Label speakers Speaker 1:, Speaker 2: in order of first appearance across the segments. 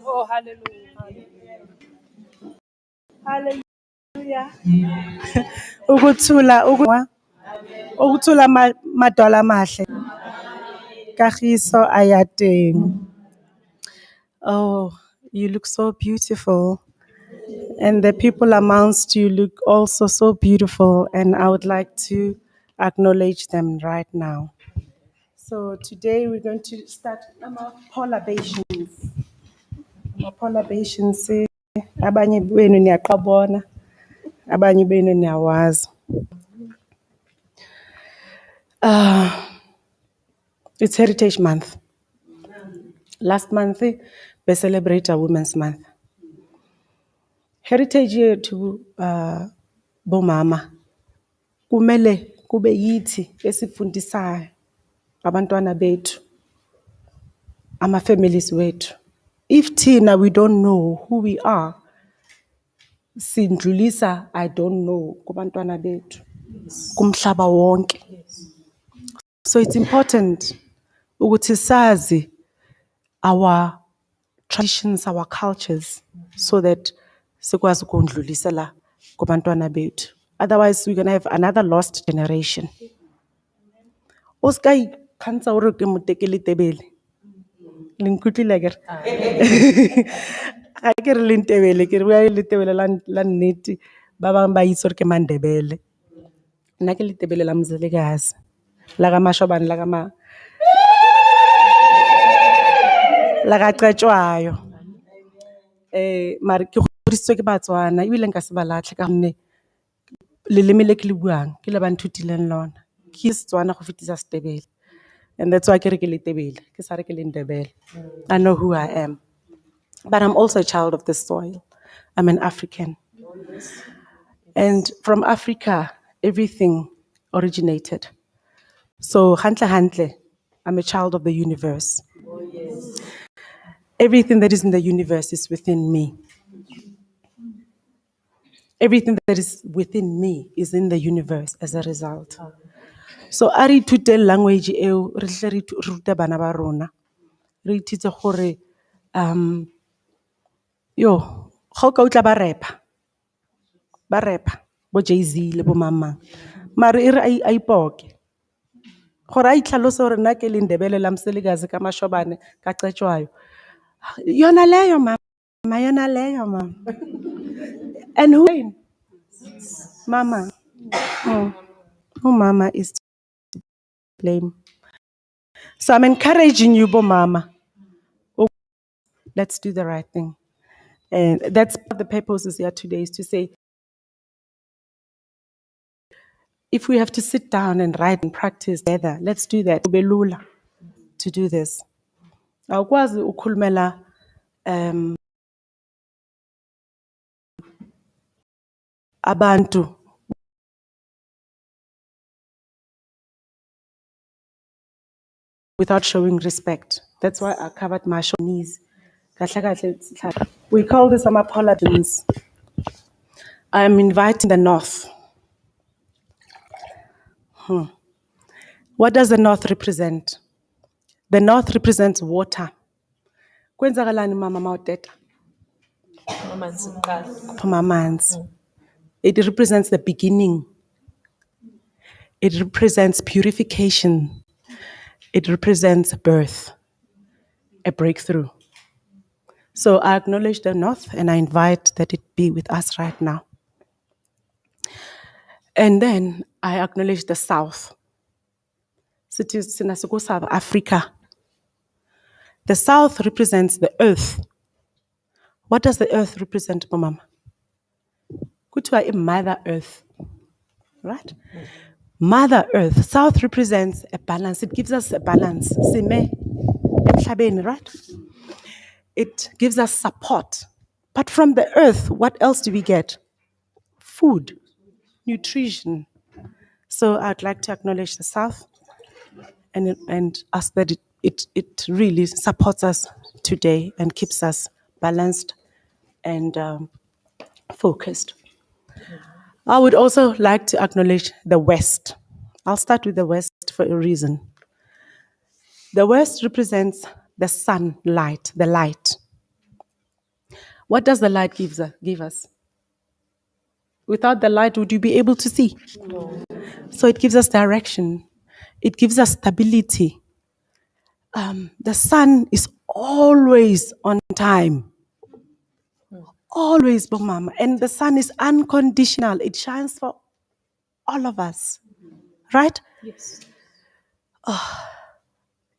Speaker 1: Oh, hallelujah. Hallelujah. Ukuthula madwala mahle. Kagiso ayateng. Oh, you look so beautiful. And the people amongst you look also so beautiful. And I would like to acknowledge them right now. So today we're going to start ama-pollabations. Ama-pollabations, abanye benu niyaqabona, abanye benu niyawazi. It's Heritage Month. Last month, we celebrate Women's Month. Heritage yethu bomama kumele kube yithi esifundisayo abantwana bethu, ama-families wethu. If thina we don't know who we are, sindlulisa I don't know kubantwana bethu, kumhlaba wonke. So it's important ukuthi sazi our traditions, our cultures, so that sikwazi ukundlulisela kubantwana bethu. Otherwise, we're going to have another lost generation. Oskai khansa ore ke mutekele tebele. Linkutlile ke. Ga ke re le ntebele ke re bua le tebele la nnete ba bang ba itse re ke Mandebele. Nna ke le tebele la Mzilikazi. La ga Mashobane la ga ma la ga Qetshwayo. Mare ke godisitswe ke Batswana ebile nka se ba latlhe ka gonne leleme le ke le buang ke le ba nthutileng lona ke Setswana go fetisa Setebele. And that's why ke re ke le tebele ke sa re ke le Ndebele. I know who I am, but I'm also a child of this soil. I'm an African, and from Africa everything originated. So hantle I'm a child of the universe. Everything that is in the universe is within me. Everything that is within me is in the universe as a result. So ari ithute language eo re tle re ruta bana ba rona. Re ithitse gore yo go ka utla ba repa bo Jay-Z le bo mama. Mare e re a ipoke. Gore a itlhalose gore nna ke le Ndebele la Mselikazi ka Mashobane ka Qetshwayo. Yona leyo mama. And who? Mama. Who mama is to blame. So I'm encouraging you, bo mama. Let's do the right thing. And that's the purpose here today, is to say, if we have to sit down and write and practice together, let's do that. Ubelula to do this. Awukwazi ukhulumela abantu without showing respect. That's why I covered my knees. We call this apologies. I'm inviting the North. What does the North represent? The North represents water. Kwenzakalani mama mawuteta? Amanzi. It represents the beginning. It represents purification. It represents birth, a breakthrough. So I acknowledge the North and I invite that it be with us right now. And then I acknowledge the South. South Africa. The South represents the earth. What does the earth represent, Mama? Kuthiwa Mother Earth, right? Mother Earth. South represents a balance. It gives us a balance. Sime emhlabeni, right? It gives us support. But from the earth, what else do we get? Food, nutrition. So I'd like to acknowledge the South and ask that it really supports us today and keeps us balanced and focused. I would also like to acknowledge the West. I'll start with the West for a reason. The West represents the sunlight, the light. What does the light give us? Without the light, would you be able to see? No. So it gives us direction. It gives us stability. The sun is always on time. Always, Mama. And the sun is unconditional. It shines for all of us. Right?
Speaker 2: Yes.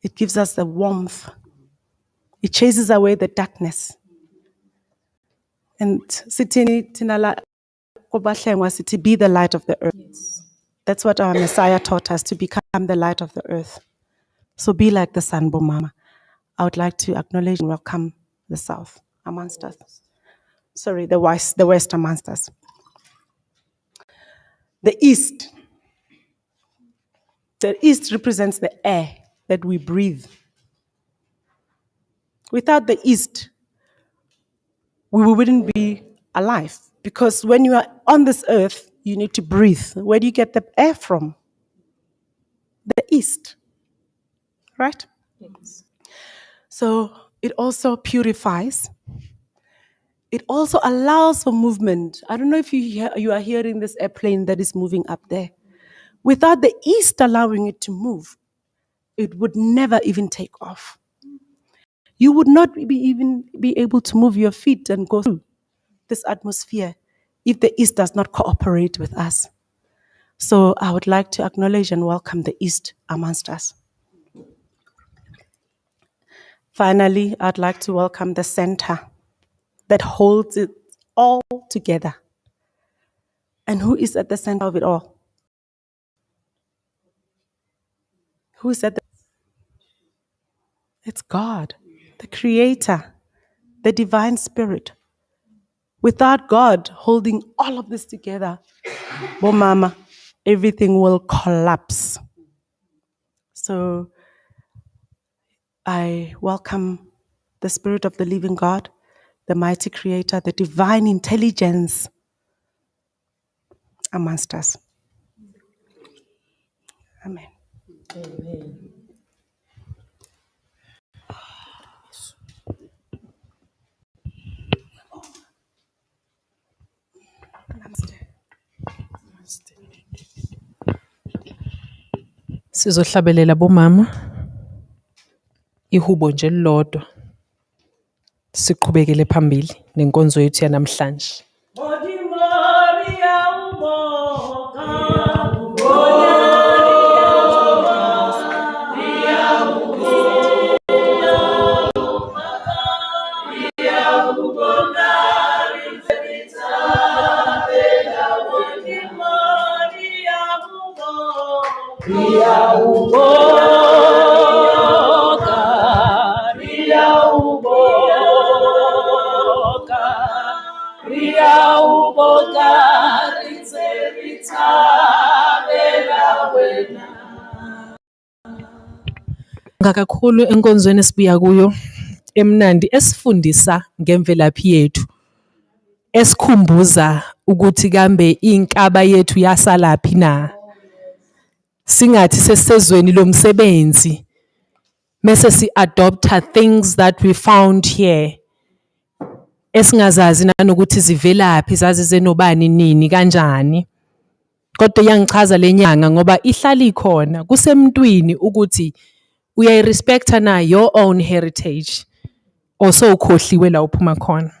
Speaker 1: It gives us the warmth. It chases away the darkness. And sitini tinala kobahlengwa city, be the light of the earth.
Speaker 2: Yes.
Speaker 1: That's what our Messiah taught us, to become the light of the earth. So be like the sun, Mama. I would like to acknowledge and welcome the South amongst us. Sorry, the West amongst us. The East. The East represents the air that we breathe. Without the East, we wouldn't be alive. Because when you are on this earth, you need to breathe. Where do you get the air from? The East. Right?
Speaker 2: Yes.
Speaker 1: So it also purifies. It also allows for movement. I don't know if you are hearing this airplane that is moving up there. Without the East allowing it to move, it would never even take off. You would not even be able to move your feet and go through this atmosphere if the East does not cooperate with us. So I would like to acknowledge and welcome the East amongst us. Finally, I'd like to welcome the center that holds it all together. And who is at the center of it all? Who is at the... It's God, the Creator, the Divine Spirit. Without God holding all of this together, Mama, everything will collapse. So I welcome the Spirit of the living God, the mighty Creator, the divine intelligence amongst us. Amen.
Speaker 2: Amen. Sizohlabelela bomama ihubo nje lilodwa. Siqhubekele phambili nenkonzo yethu yanamhlanje. Ngakakhulu enkonzweni esibuya kuyo emnandi esifundisa ngemvelaphi yethu, esikhumbuza ukuthi kambe inkaba yethu yasalaphi na, singathi sesezweni lomsebenzi mase si-adopta things that we found here esingazazi nanokuthi zivelaphi, zazi zenobani nini kanjani. Kodwa iyangichaza lenyanga ngoba ihlala ikhona kusemntwini ukuthi uyayirespecta na your own heritage also ukhohliwe la uphuma khona.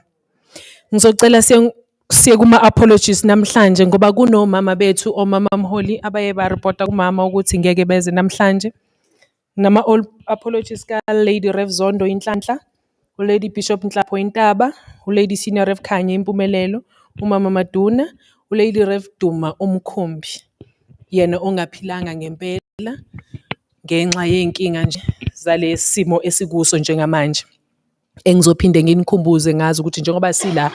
Speaker 2: Ngizocela siye kuma apologies namhlanje ngoba kunomama bethu omama mholi abaye ba reporta kumama ukuthi ngeke beze namhlanje. Nama all apologies ka Lady Rev Zondo Inhlanhla, uLady Bishop Nhlapho Intaba, uLady Senior Rev Khanye Impumelelo, umama Maduna, uLady Rev Duma Umkhumbi. Yena ongaphilanga ngempela ngenxa yenkinga nje zalesi simo esikuso njengamanje. Engizophinde nginikhumbuze ngazi ukuthi njengoba sila,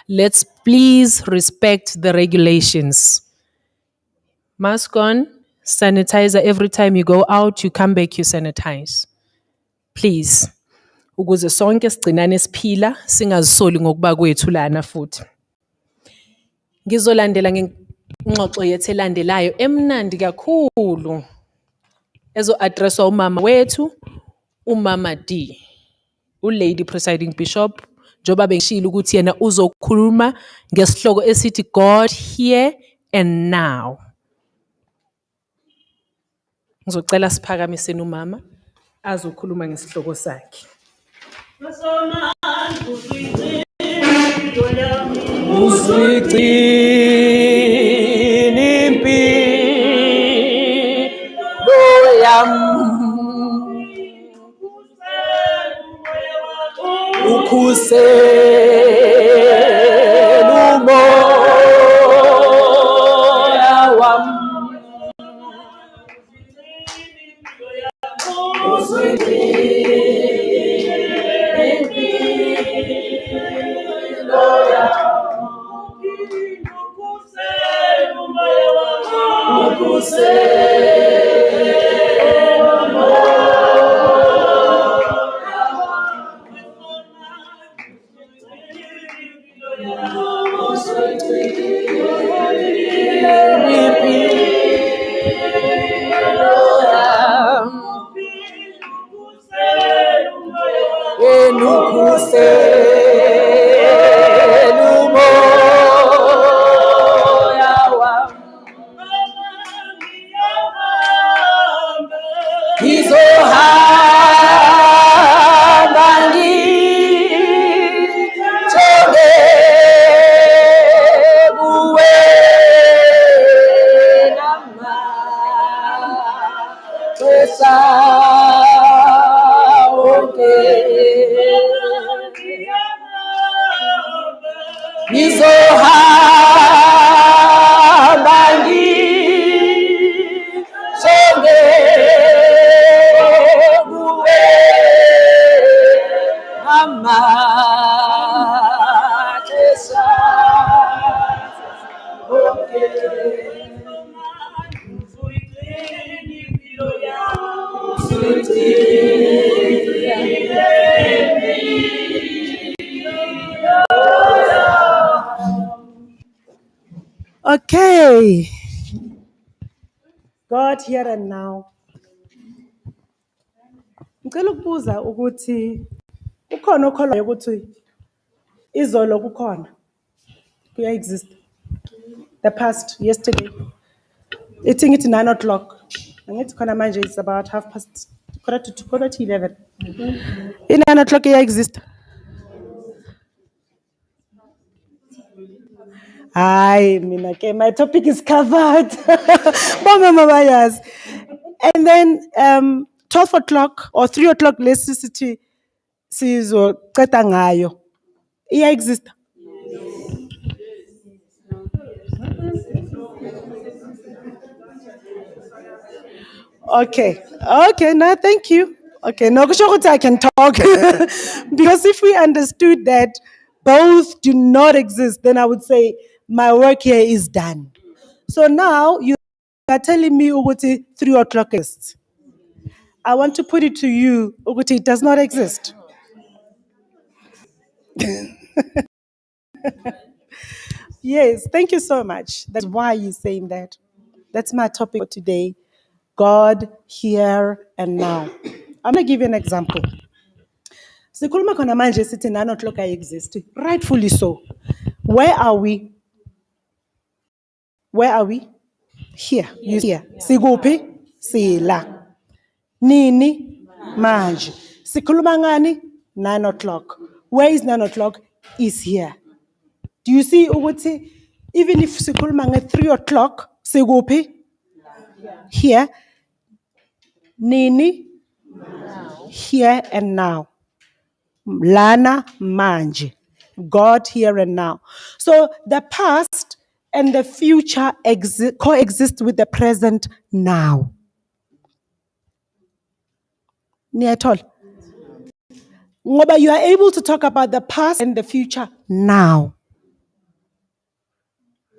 Speaker 2: let's please respect the regulations. Mask on, sanitizer every time you go out, you come back, you sanitize. Please. Ukuze sonke sigcinane siphila, singazisoli ngokuba kwethu lana futhi. Ngizolandela ngengxoxo yethu elandelayo emnandi kakhulu ezo-addresswa umama wethu, umama D, uLady Presiding Bishop, njengoba bengishilo ukuthi yena uzokhuluma ngesihloko esithi God here and now. Ngizocela siphakamiseni umama azokhuluma ngesihloko sakhe. Uzigcina impilo yami, ukhusela umoya wami.
Speaker 1: Okay. God here and now. Ngicela ukubuza ukuthi ukhona okholwayo ukuthi izolo kukhona kuya-exist. The past, yesterday. It's 9 o'clock. Angithi khona manje it's about 11. 9 o'clock iya-exist. Hi, mina ke, my topic is covered. Bomama bayazi. And then 12 o'clock or 3 o'clock lesi sithi sizoceda ngayo. Iya-exist. Okay, no, thank you. Okay, no, kusho ukuthi I can talk. Because if we understood that both do not exist, then I would say my work here is done. So now you are telling me ukuthi 3 o'clock exists. I want to put it to you, ukuthi it does not exist. Yes, thank you so much. That's why you're saying that. That's my topic for today. God here and now. I'm going to give you an example. Sikhuluma khona manje sithi 9 o'clock exist. Rightfully so. Where are we? Here. You here. Siguphi? Sila. Nini? Manje. Sikhuluma ngani? 9 o'clock. Where is 9 o'clock? Is here. Do you see ukuthi even if sikhuluma nge 3 o'clock, siguphi? Here. Nini? Here and now. Lana manje. God here and now. So the past and the future coexist with the present now. Niyathola? Ngoba you are able to talk about the past and the future now.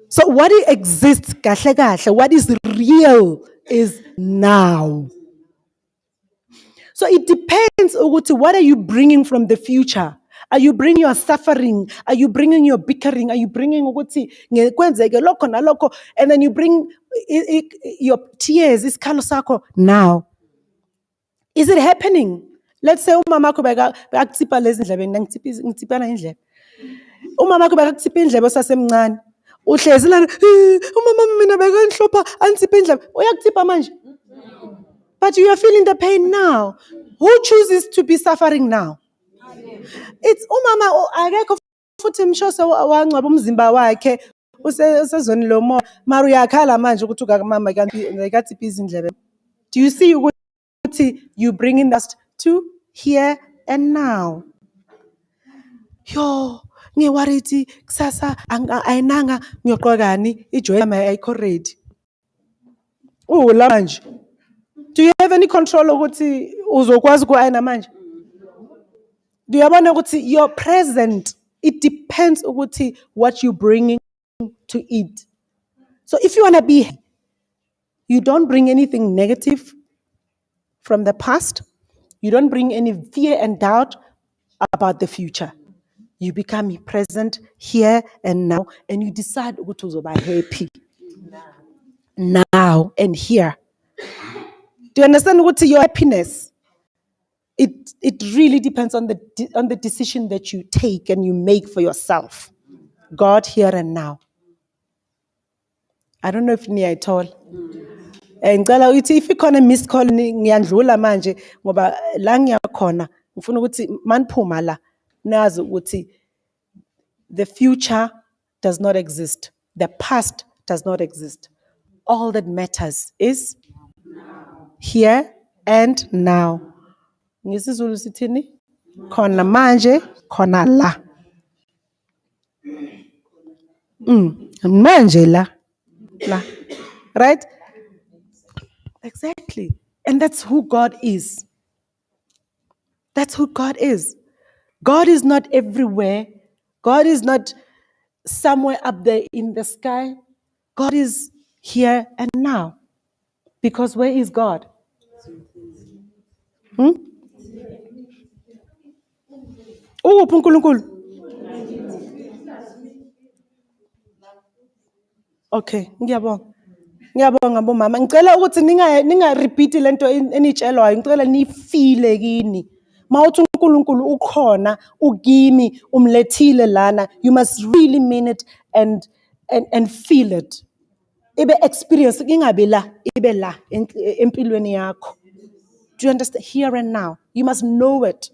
Speaker 1: So what exists, kahle kahle, what is real is now. So it depends ukuthi what are you bringing from the future? Are you bringing your suffering? Are you bringing your bickering? Are you bringing ukuthi kwenzeke lokho nalokho, and then you bring your tears, isikhalo sakho now? Is it happening? Let's say umama wakho bekakutsipa lezi ndlebeni, ngitsipana indlebe. Umama wakho bekakutsipa indlebe usasemncane. Uhlezi la, umama mina bekangihlupha antsipha indlebe. Uyakutsipa manje? But you are feeling the pain now. Who chooses to be suffering now? It's umama akekho futhi mshose wangcwaba umzimba wakhe usezweni lomo mara uyakhala manje ukuthi ukamama kathiphi izindlebe. Do you see ukuthi you bringing us to here and now? Yo, ngewarithi kusasa ayinanga ngiyogqokani ijoy yami ayikho ready. La manje. Do you have any control ukuthi uzokwazi ku-ayina manje? Do you yabona ukuthi your present, it depends ukuthi what you bringing to eat. So if you want to be, you don't bring anything negative from the past. You don't bring any fear and doubt about the future. You become present here and now, and you decide ukuthi uzoba happy now and here. Do you understand ukuthi your happiness? It really depends on the decision that you take and you make for yourself. God here and now. I don't know if niyayithola. Ngicela ukuthi if ikhona missed call ngiyandlula manje ngoba la ngiyakhona ngifuna ukuthi maniphuma la nazi ukuthi the future does not exist. The past does not exist. All that matters is here and now. NgesiZulu sithini? Khona manje, khona la. Manje la. La. Right? Exactly. And that's who God is. That's who God is. God is not everywhere. God is not somewhere up there in the sky. God is here and now. Because where is God? Uphi uNkulunkulu? Okay, ngiyabonga. Ngiyabonga bomama. Ngicela ukuthi ninga repeat lento enitshelwayo. Ngicela nifile kini. Mawuthi uNkulunkulu ukhona, ukimi, umlethile lana, you must really mean it and feel it. Ibe experience ingabe la, ibe la empilweni yakho. Do you understand? Here and now. You must know it.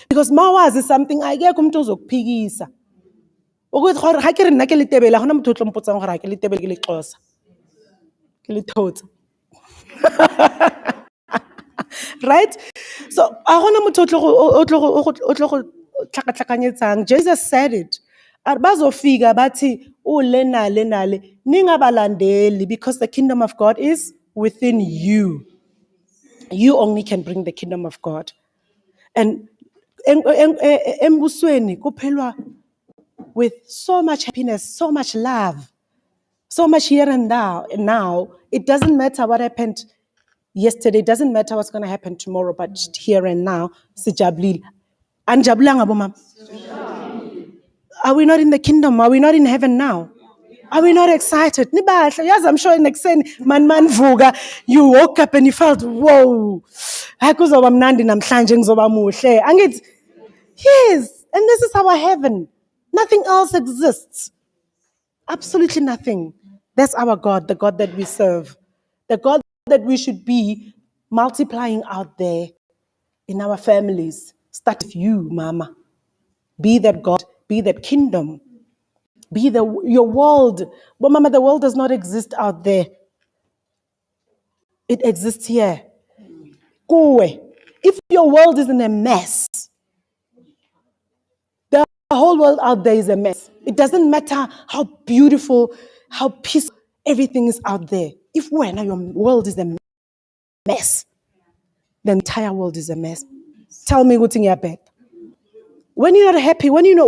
Speaker 1: Because mawazi something akekho umuntu ozokuphikisa. Ukuthi gore ha ke re nna ke letebela gona motho o tlo mpotsang gore ha ke letebele ke le Xhosa. Ke le Thotse. Right? So agona motho o tlo go tlhakatlhakanyetsang. Jesus said it. Bazofika bathi lenale ningabalandeli because the kingdom of God is within you. You only can bring the kingdom of God. And embusweni kuphelwa with so much happiness, so much love, so much here and now. It doesn't matter what happened yesterday. It doesn't matter what's going to happen tomorrow, but here and now, sijabulile. Anijabulanga bomama? Are we not in the kingdom? Are we not in heaven now? Are we not excited? Yes, I'm sure next man vuga, you woke up and you felt, whoa. Kuzoba mnandi namhlanje ngizoba muhle. Angithi, yes, and this is our heaven. Nothing else exists. Absolutely nothing. That's our God, the God that we serve. The God that we should be multiplying out there in our families. Start with you, mama. Be that God, be that kingdom. Be your world. But mama, the world does not exist out there. It exists here. Kuwe. If your world is in a mess, the whole world out there is a mess. It doesn't matter how beautiful, how peaceful everything is out there. If your world is a mess, the entire world is a mess. Tell me what's in your bed. When you're not happy, when you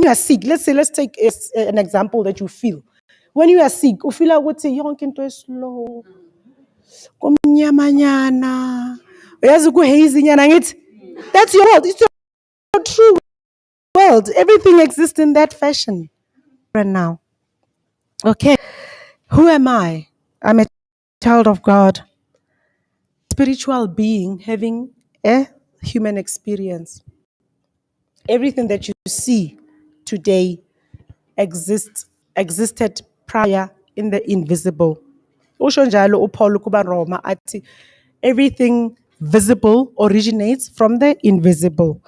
Speaker 1: are sick, let's take an example that you feel. When you are sick, you feel like what's yonke into is slow. Kumnyamanyana. Uyazi kuhazy nyana ngithi. That's your world. It's your true world. Everything exists in that fashion. Right now. Okay. Who am I? I'm a child of God. Spiritual being having a human experience. Everything that you see today existed prior in the invisible. Usho njalo uPaul kuba Roma athi everything visible originates from the invisible.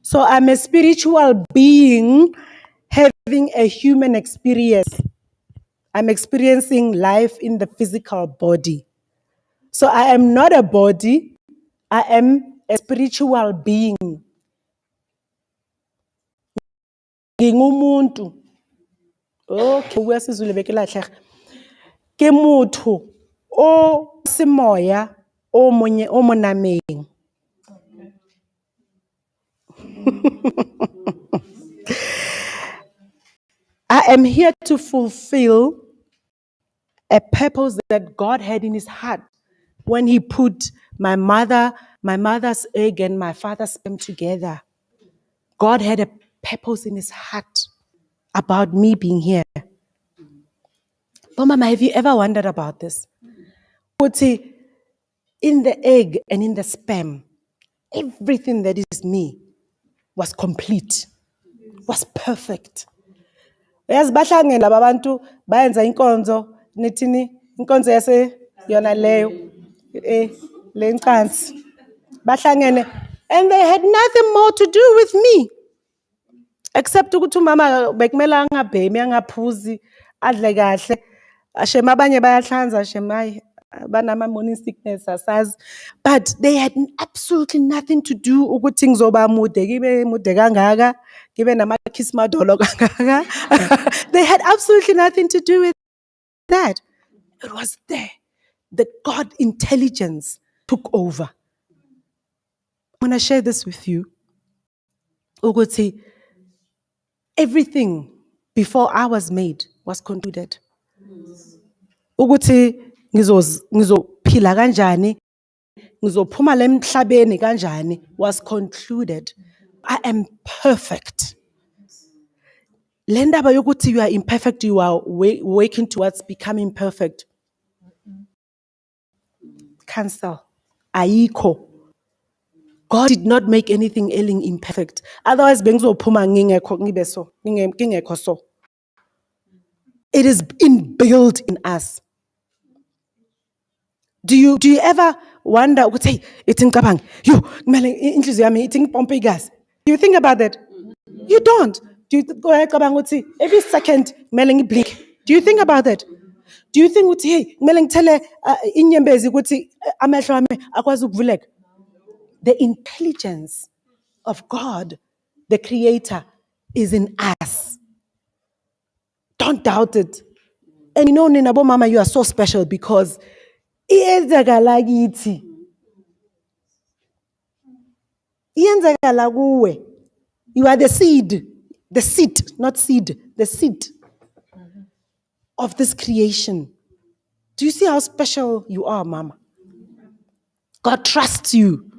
Speaker 1: So I'm a spiritual being having a human experience. I'm experiencing life in the physical body. So I am not a body, I am a spiritual being. Ngingumuntu. Okay, uyasizule bekelahle. Ke motho o semoya o monameng. I am here to fulfill a purpose that God had in his heart when he put my mother's egg and my father's sperm together. God had a purpose in his heart about me being here. But Mama, have you ever wondered about this? Kuti, in the egg and in the sperm, everything that is me was complete, was perfect. Yazi bahlangene laba bantu bayenza inkonzo nithini inkonzo yase yona leyo le ncansi bahlangene and they had nothing more to do with me except ukuthi umama bekumela angabhemi angaphuzi adle kahle ashema abanye bayahlanza shemayi banama morning sickness asazi but they had absolutely nothing to do ukuthi ngizoba mude kibe mude kangaka gibe nama kiss madolo kangaka. They had absolutely nothing to do with that. It was there. The God intelligence took over. I'm going to share this with you. Ukuthi, everything before I was made was concluded. Ukuthi ngizophila kanjani, ngizophuma la emhlabeni kanjani was concluded. I am perfect. Le ndaba yokuthi you are imperfect, you are working towards becoming perfect. Cancel. Ayikho. God did not make anything imperfect. Otherwise, bengizophuma ngingekho ngibe so, ngingekho so. It is inbuilt in us. Do you ever wonder ukuthi hey ithi ngicabanga yo kumele inhliziyo yami ithi ngipompe igazi? Do you think about that? You don't. Do you go uyacabanga ukuthi every second kumele ngiblink? Do you think about that? Do you think ukuthi hey kumele ngithele inyembezi ukuthi amehlo ami akwazi ukuvuleka? The intelligence of God, the Creator, is in us. Don't doubt it. And you know, Ninabo Mama, you are so special because iyenzakala kithi. Iyenzakala kuwe. You are the seed, not seed, the seed of this creation. Do you see how special you are, Mama? God trusts you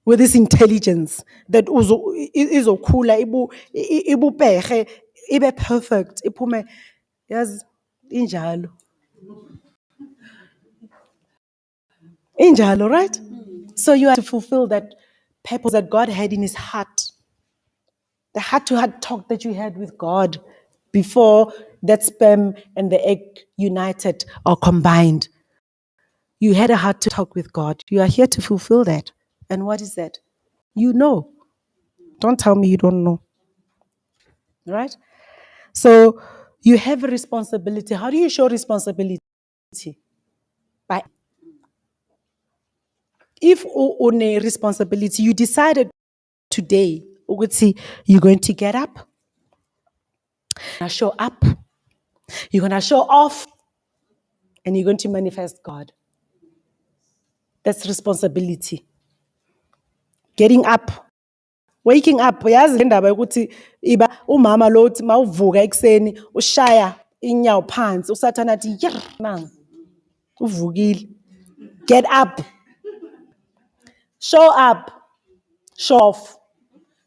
Speaker 1: with this intelligence that izokhula ibupehe ibe perfect iphume yazi injalo right? So you have to fulfill that purpose that God had in his heart, the heart-to-heart talk that you had with God before that sperm and the egg united or combined. You had a heart to talk with God. You are here to fulfill that. And what is that? You know. Don't tell me you don't know. Right? So you have a responsibility. How do you show responsibility? By if on a responsibility, you decided today, you're going to get up, show up, you're going to show off, and you're going to manifest God. That's responsibility. Getting up. Waking up. Yazi le ndaba yokuthi iba umama lo uthi mawuvuka ekseni ushaya inyawo phansi usathana athi yirr uvukile. Get up. Show up. Show off.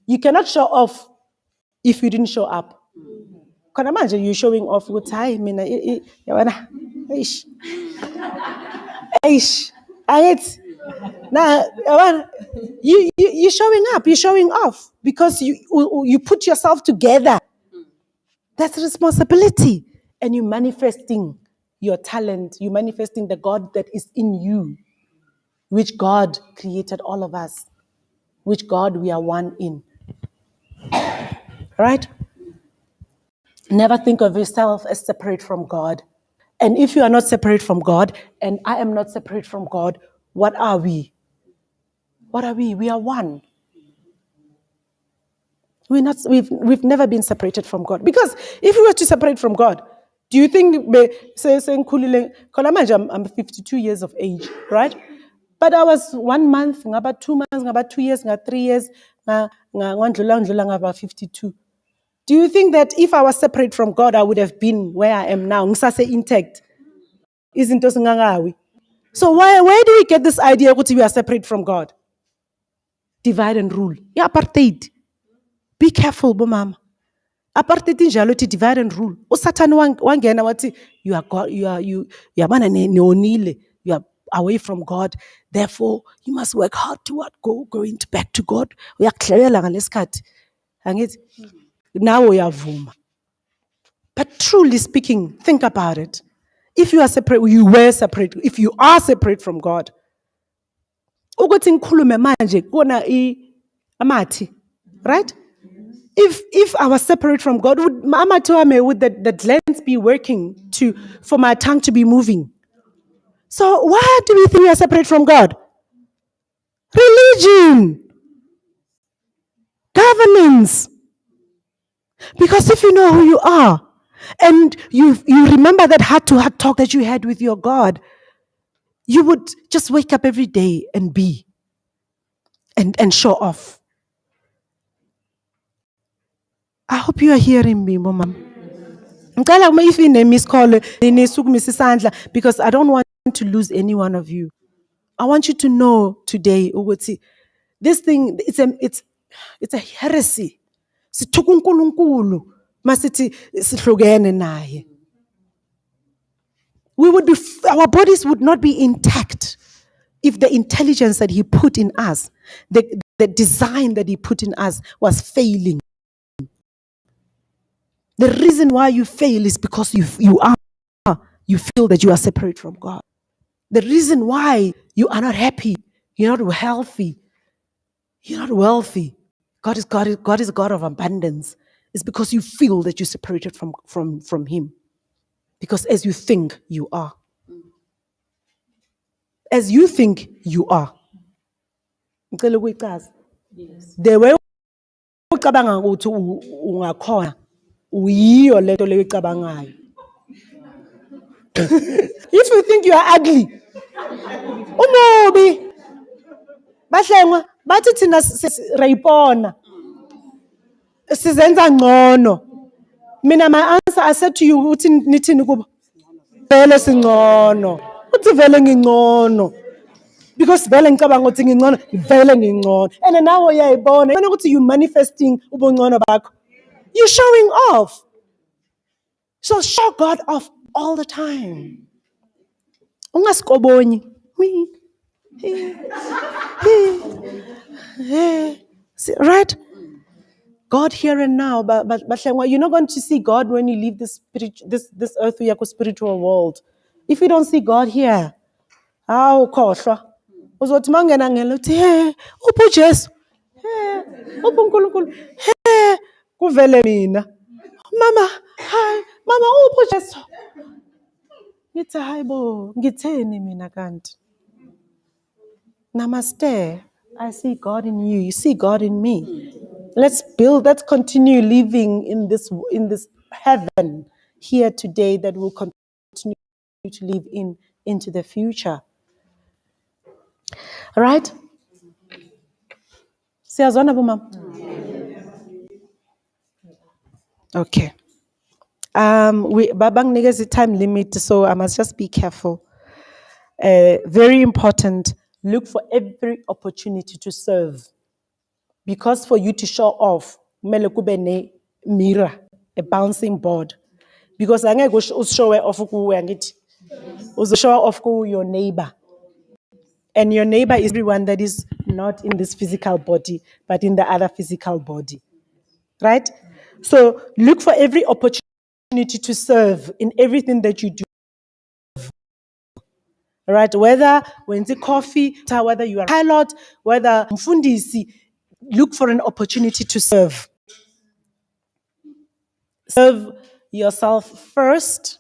Speaker 1: You cannot show off if you didn't show up. Khona manje you showing off ukuthi hayi mina yabona eish angithi now you showing up, you're showing off because you put yourself together. That's responsibility, and you're manifesting your talent, you're manifesting the God that is in you, which God created all of us, which God we are one in. Right? Never think of yourself as separate from God. And if you are not separate from God, and I am not separate from God, what are we? What are we? We are one. We've never been separated from God. Because if we were to separate from God, do you think I'm 52 years of age, right? But I was 1 month, about 2 months, about 2 years, about 3 years, about 52. Do you think that if I was separate from God, I would have been where I am now? Ngisase intact. Isn't it? So where do we get this idea that we are separate from God? Divide and rule. Yeah, apartheid. Be careful, bomama. Apartheid injalo to divide and rule. Usatan wangena wathi you are God, you are away from God. Therefore, you must work hard toward going back to God. Uyakudlalela ngalesikhathi. Angithi now uyavuma. But truly speaking, think about it. If you are separate, you were separate. If you are separate from God, ukuthi ngikhulume manje kona amathi, right? If I was separate from God, would the glands be working for my tongue to be moving? So why do we think we are separate from God? Religion, governance. Because if you know who you are, and you remember that heart-to-heart talk that you had with your God, you would just wake up every day and be and show off. I hope you are hearing me, Mama. If you name Miss Call, because I don't want to lose any one of you. I want you to know today, Uguti, this thing it's a heresy. Sithuka uNkulunkulu masithi sihlukene naye. Our bodies would not be intact if the intelligence that he put in us, the design that he put in us was failing. The reason why you fail is because you feel that you are separate from God. The reason why you are not happy, you're not healthy, you're not wealthy. God is a God of abundance. It's because you feel that you're separated from him. Because as you think, you are. As you think, you are. Yes. The way ucabanga ukuthi ungakhona uyiyo lento leyo ucabangayo. If you think you are ugly, umubi. Bahlengwa bathi thina rayipona. Sizenza ngcono. Mina my answer I said to you uthi nithini kuba vele singcono. Uthi vele ngingcono. Because vele ngicabanga ukuthi ngingcono, vele ngingcono. And now uyayibona, ubona ukuthi you manifesting ubungcono bakho. You're showing off. So show God off all the time. Ungasikobonyi. Right? God here and now, but you're not going to see God when you leave this earth, spiritual world. If you don't see God here, ukhohlwa. Uzothi mangena ngelo uthi uphi uJesu? Uphi uNkulunkulu? Kuvele mina. Mama, hi. Mama, uphi uJesu? Ngithi hayibo, ngitheni mina kanti? Namaste. I see God in you. You see God in me. Let's continue living in this heaven here today that will continue to live into the future. Right? Siyazwana bomama? Okay. Banginikeza a time limit, so I must just be careful. Very important. Look for every opportunity to serve, because for you to show off, kumele kube ne mirror, a bouncing board. Because angeke ushow off kuwe angithi. Show off ku your neighbor. And your neighbor is everyone that is not in this physical body, but in the other physical body. Right? So look for every opportunity to serve in everything that you do. Right? Whether when it's coffee, whether you are a pilot, whether mfundisi, look for an opportunity to serve. Serve yourself first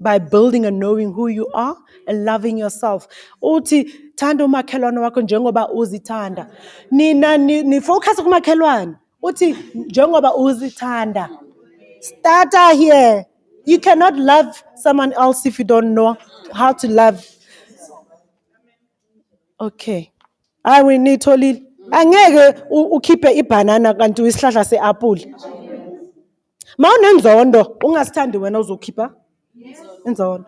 Speaker 1: by building and knowing who you are and loving yourself. Uthi thanda umakhelwane wakho njengoba uzithanda. Nina ni focus kumakhelwane. Uthi njengoba uzithanda. Starter here. You cannot love someone else if you don't know how to love. Okay. We need to lead. Angeke ukhiphe ibanana kanti isihlahla seapple. Mawunenzondo ungasithandi wena uzokhipha inzondo.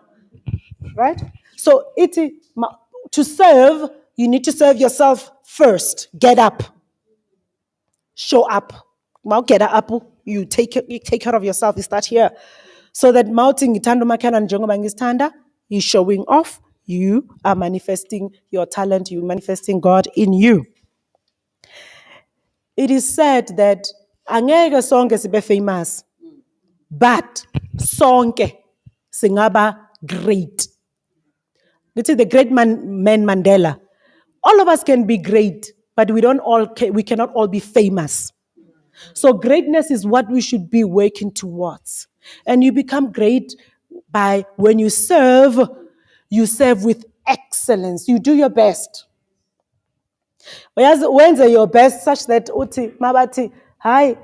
Speaker 1: Right? So to serve, you need to serve yourself first. Get up. Show up. Now get up, you take care of yourself. You start here. So that mouthing itando makela njengoba ngisithanda, you showing off, you are manifesting your talent, you manifesting God in you. It is said that angeke sonke sibe famous, but sonke singaba great. Let's say the great man Mandela. All of us can be great, but we cannot all be famous. So greatness is what we should be working towards. And you become great by when you serve with excellence. You do your best. Wenze your best such that uthi mabati hi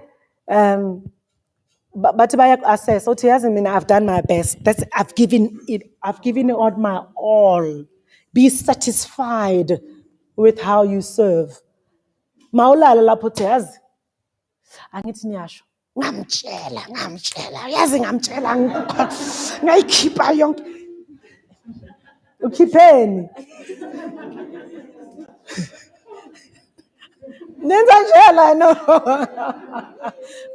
Speaker 1: but assess uthi yazi mina I've done my best. I've given it out my all. Be satisfied with how you serve. Mawulala lapho uthi yazi angithi niyasho ngamtshela yazi ngamtshela ngayikhipha yonke ukhipheni nenza njela no.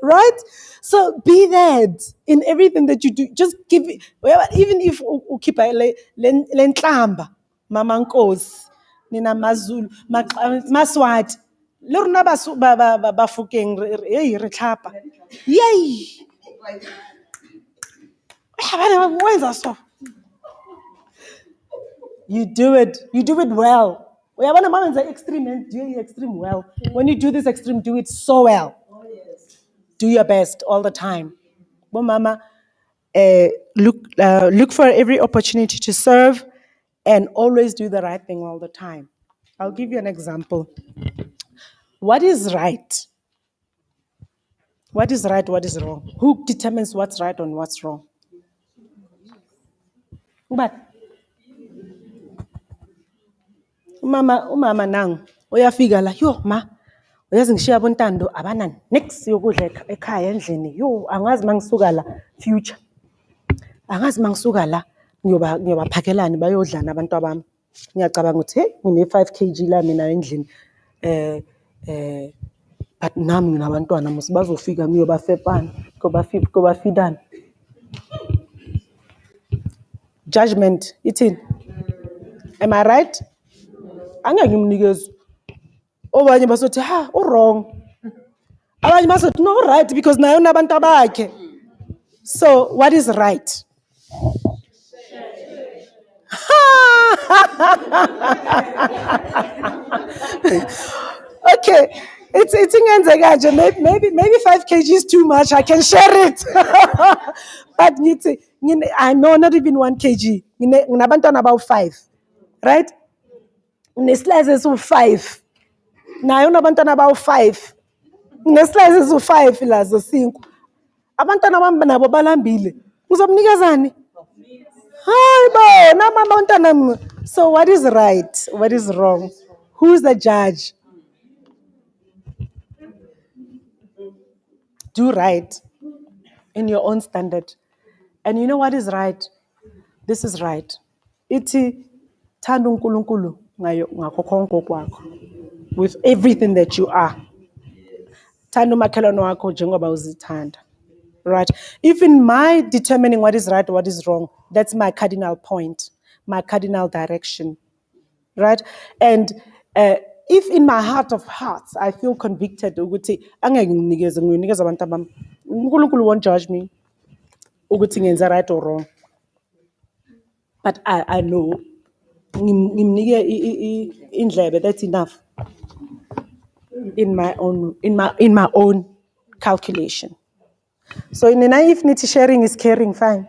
Speaker 1: Right? So be that in everything that you do. Just give it, even if ukhipha lenhlamba mama Nkosi nina maZulu Maswati lorna bafukeng hey re tlhapa yay you do it well. Uyabona mama extreme and do extreme well. When you do this extreme, do it so well. Do your best all the time. But mama, look for every opportunity to serve and always do the right thing all the time. I'll give you an example. What is right? What is right? What is wrong? Who determines what's right and what's wrong? But umama nang uyafika la yo ma uyazi ngishiya abontando abana next yokudla ekhaya endlini yo angazi mangisuka la future angazi mangisuka la ngiyobaphakelani bayodlana abantu abami ngiyacabanga ukuthi hey ngine 5 kg la mina endlini but nami nginabantwana mos bazofika ngiyobafepana ngoba fidana judgment ithini am I right angeke ngimnikeze obanye basothi ha wrong abanye basothi no right because nayo nabantu abakhe so what is right okay it's ingenzeka nje maybe 5 kg is too much I can share it but I know not even 1 kg nginabantwana about 5 right neslice esu5 nayo nabantwana abawu 5 neslice esu5 lazo 5 abantwana bami nabo balambile uzomnikezani hayibo nama abantwana so what is right what is wrong who's the judge Do right in your own standard. And you know what is right? This is right. Ithi thanda uNkulunkulu ngakho konke kwakho. With everything that you are. Thanda umakhelwane wakho njengoba uzithanda. Right? Even my determining what is right, what is wrong, that's my cardinal point, my cardinal direction. Right? And if in my heart of hearts I feel convicted ukuthi angeke nginikeze abantu abami, uNkulunkulu won't judge me ukuthi ngenze right or wrong. But I know ngimnike indlebe, that's enough in my own calculation. So if nithi sharing is caring, fine.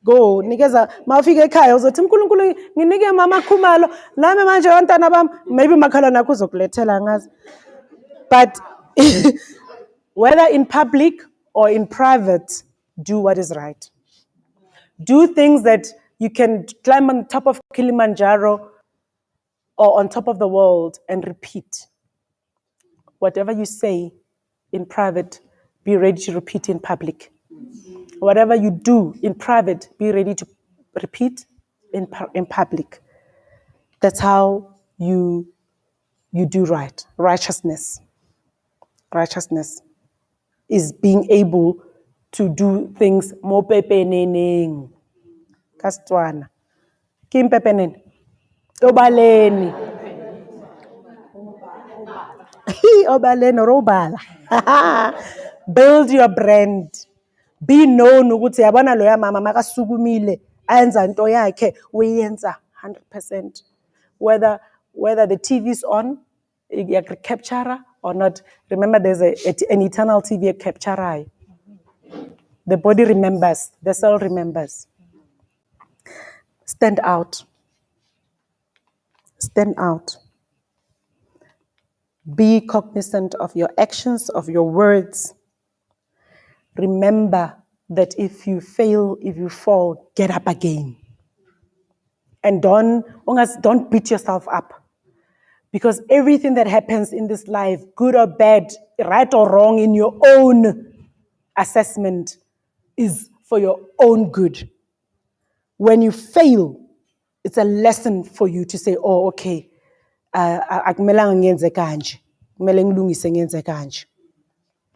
Speaker 1: Go, nikeza mawufika ekhaya uzothi uNkulunkulu nginike mama khumalo lami manje abantwana bami, maybe makhalana akho uzokulethela ngazi. But whether in public or in private, do what is right. Do things that you can climb on top of Kilimanjaro or on top of the world and repeat. Whatever you say in private, be ready to repeat in public. Whatever you do in private, be ready to repeat in public. That's how you do right. Righteousness. Righteousness is being able to do things more pepeneneng. Kastwana. Kim pepenen. Obaleni. Obaleni or obala. Build your brand. Be known ukuthi yabona loya mama makasukumile ayenza into yakhe uyenza 100%. Whether the TV is on, capture or not. Remember, there's an eternal TV capture. The body remembers, the soul remembers. Stand out. Stand out. Be cognizant of your actions, of your words. Remember that if you fail, if you fall, get up again. And don't beat yourself up. Because everything that happens in this life, good or bad, right or wrong, in your own assessment, is for your own good. When you fail, it's a lesson for you to say, oh, okay, akumelanga ngenze kanje, kumele ngilungise ngenze kanje.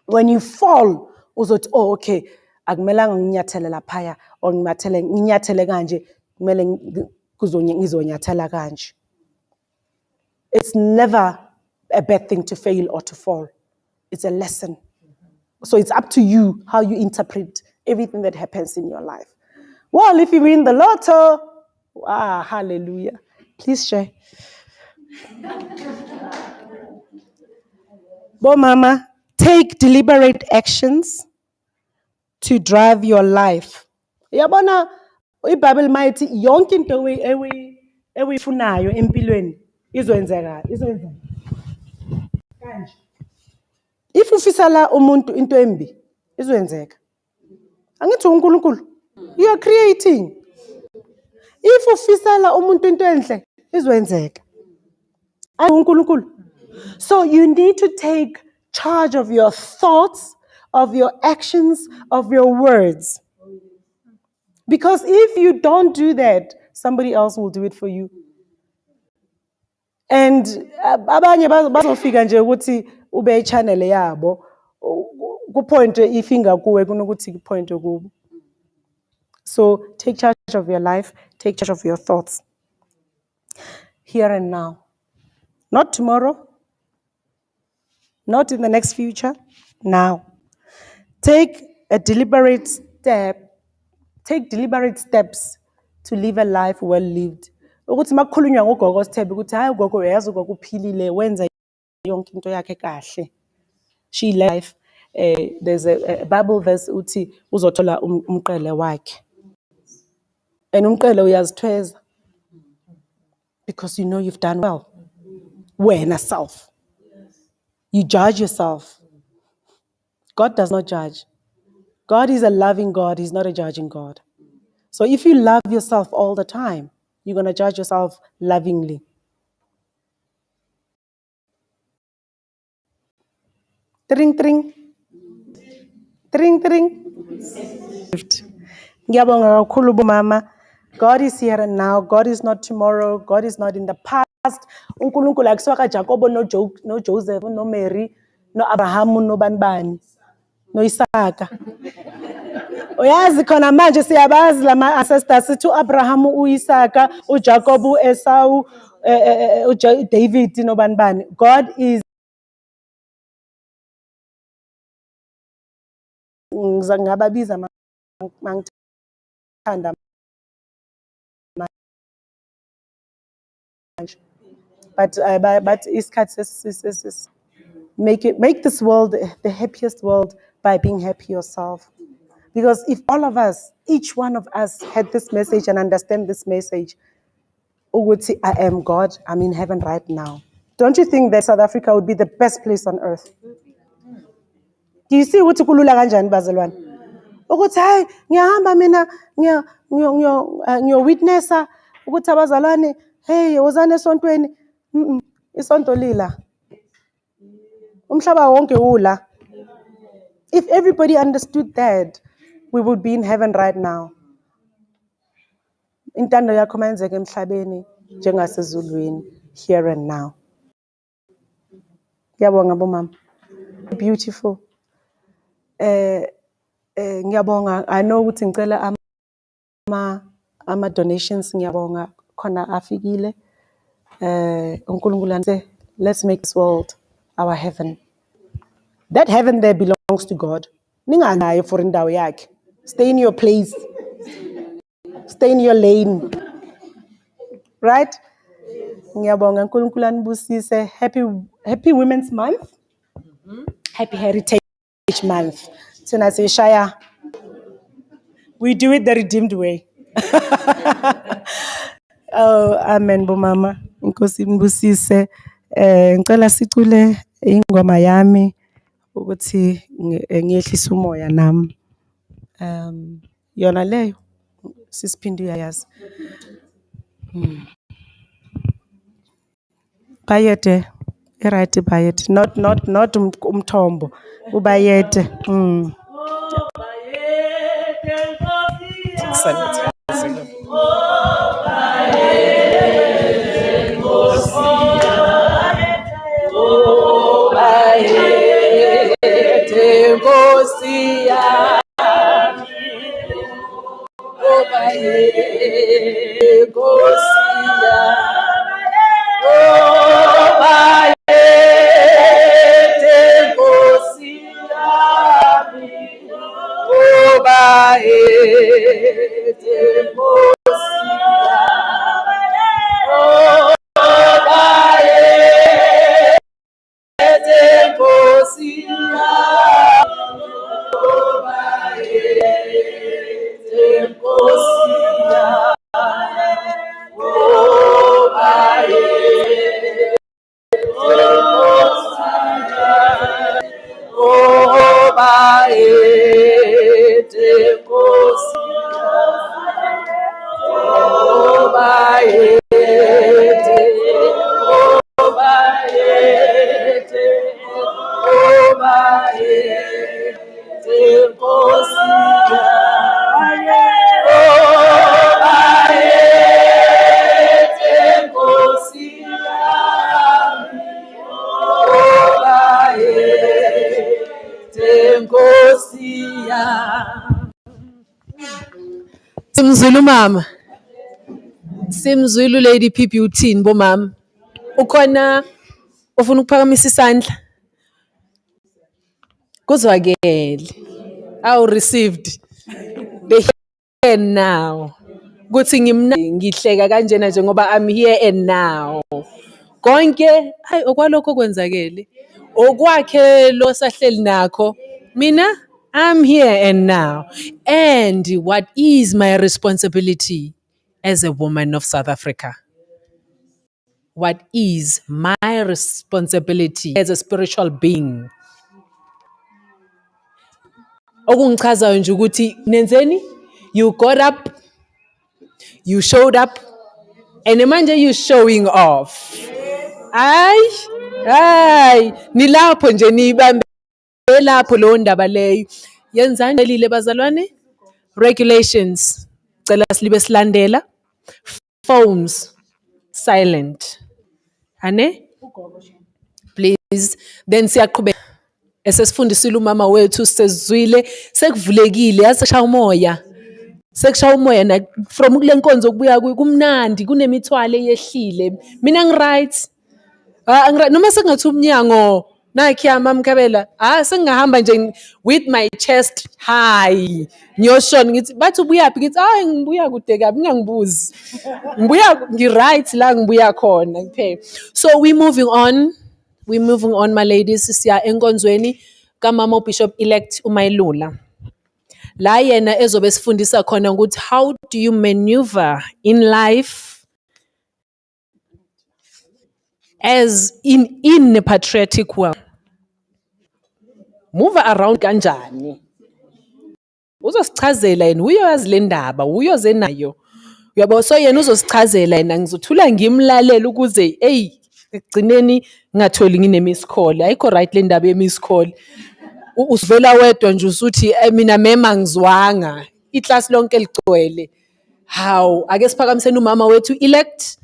Speaker 1: When you fall, uzothi, oh, okay, akumelanga nginyathele laphaya, or nginyathele kanje, kumele ngizonyathela kanje. It's never a bad thing to fail or to fall. It's a lesson. So it's up to you how you interpret everything that happens in your life. Well, if you win the lotto, hallelujah. Please share. Bo mama, take deliberate actions to drive your life. Yabona, iBible mighty yonke into ewifunayo empilweni izoyenzeka. Kanje. If ufisala umuntu into embi, izoyenzeka. Angithi uNkulunkulu, you are creating. If ufisala umuntu into enhle, izoyenzeka. uNkulunkulu. So you need to take charge of your thoughts, of your actions, of your words. Because if you don't do that, somebody else will do it for you. And abanye bazofika nje ukuthi ube channel yabo kupointe ifinger kuwe kunokuthi kupointe kubo. So take charge of your life, take charge of your thoughts. Here and now. Not tomorrow, not in the next future, now. Take deliberate steps to live a life well lived. Ukuthi makukhulunywa ngogogo Sithebe ukuthi hayi ugogo uyazi ugogo uphilile wenza yonke into yakhe kahle. She life. There's a Bible verse uthi uzothola umqele wakhe. And umqele uyazithweza because you know you've done well. Wena self. You judge yourself. God does not judge. God is a loving God. He's not a judging God. So if you love yourself all the time, you're going to judge yourself lovingly. Tring, tring. Tring, tring. Ngiyabonga kakhulu bomama. God is here and now. God is not tomorrow. God is not in the past. uNkulunkulu akusiwa kaJakobo noJoseph noMary noAbraham nobanibani noIsaka. Uyazi khona manje siyabazi lama ancestors sithi uAbraham uIsaka uJacob uEsau uDavid nobanibani. God is ngizababiza mangithanda manje. But isikhathi make this world the happiest world by being happy yourself. Because if all of us, each one of us had this message and understand this message, Uguti, I am God, I'm in heaven right now. Don't you think that South Africa would be the best place on earth? Do you see ukuthi kulula kanjani bazalwane? Ukuthi hayi ngiyahamba mina ngiyo-witnessa ukuthi abazalwane hey wozani esontweni. Isonto lila. Umhlaba wonke ula. If everybody understood that, we would be in heaven right now. Intando yakho mayenzeke emhlabeni njengasezulwini here and now. Ngiyabonga bomama. Beautiful. Ngiyabonga. I know ukuthi ngicela ama donations ngiyabonga khona afikile. uNkulunkulu say let's make this world our heaven. That heaven there belongs to God. Ninganayo for indawo yakhe. Stay in your place. Stay in your lane. Right? Ngiyabonga uNkulunkulu anibusise. Happy Women's Month. Happy Heritage Month. Thina sishaya. We do it the redeemed way. Oh, amen bomama. Inkosi inibusise. Ngicela sicule ingoma yami ukuthi ngiyehlisa umoya nami. Yona leyo sisiphinde uyayazi. Bayede, right bayede, not umthombo, ubayede.
Speaker 2: Simzulu mama. Simzulu Lady Pipi uthini bomama? Ukhona ufuna ukuphakamisa isandla? Kuzwakele. Aw received. The here now. Kuthi ngihleka kanjena nje ngoba I'm here and now. Konke hayi okwalokho kwenzakele. Okwakhe lo sahleli nakho. Mina I'm here and now. And what is my responsibility as a woman of South Africa? What is my responsibility as a spiritual being? Okungichazayo nje ukuthi nenzeni? You got up, you showed up, and manje you showing off. Ay, nilapho nje nibambe lapho lo ndaba leyo. Yenzani lile bazalwane? Regulations. Cela silibe silandela. Phones silent. Ane? Please. Then siyaqhubeka. Esesifundisile umama wethu sesizwile sekuvulekile yazi seshaya umoya. Sekushaya umoya na from kule nkonzo kubuya kumnandi kunemithwalo eyehlile. Mina ngiright. Noma sengathi umnyango nakhiya mamkabela sengingahamba nje with my chest high ngiyoshona ngithi bathi ubuyaphi ngithi ngibuya kude kabi ngingangibuzi ngibuya ngiright la ngibuya khona kuphela. So we moving on my ladies siya enkonzweni kamama Bishop elect uMayilula la yena ezobe sifundisa khona ukuthi how do you maneuver in life as in a patriotic world. Move around kanjani. Uzosichazela yena uyoyazi le ndaba uyoze nayo. Uyabo so yena uzosichazela yena ngizothula ngimlalela ukuze ekugcineni ngatholi ngine-miss call. Ayikho right le ndaba ye-miss call. Usivela wedwa nje usuthi mina mema ngizwanga. Iclass lonke ligcwele. Hawu ake siphakamiseni umama wethu elect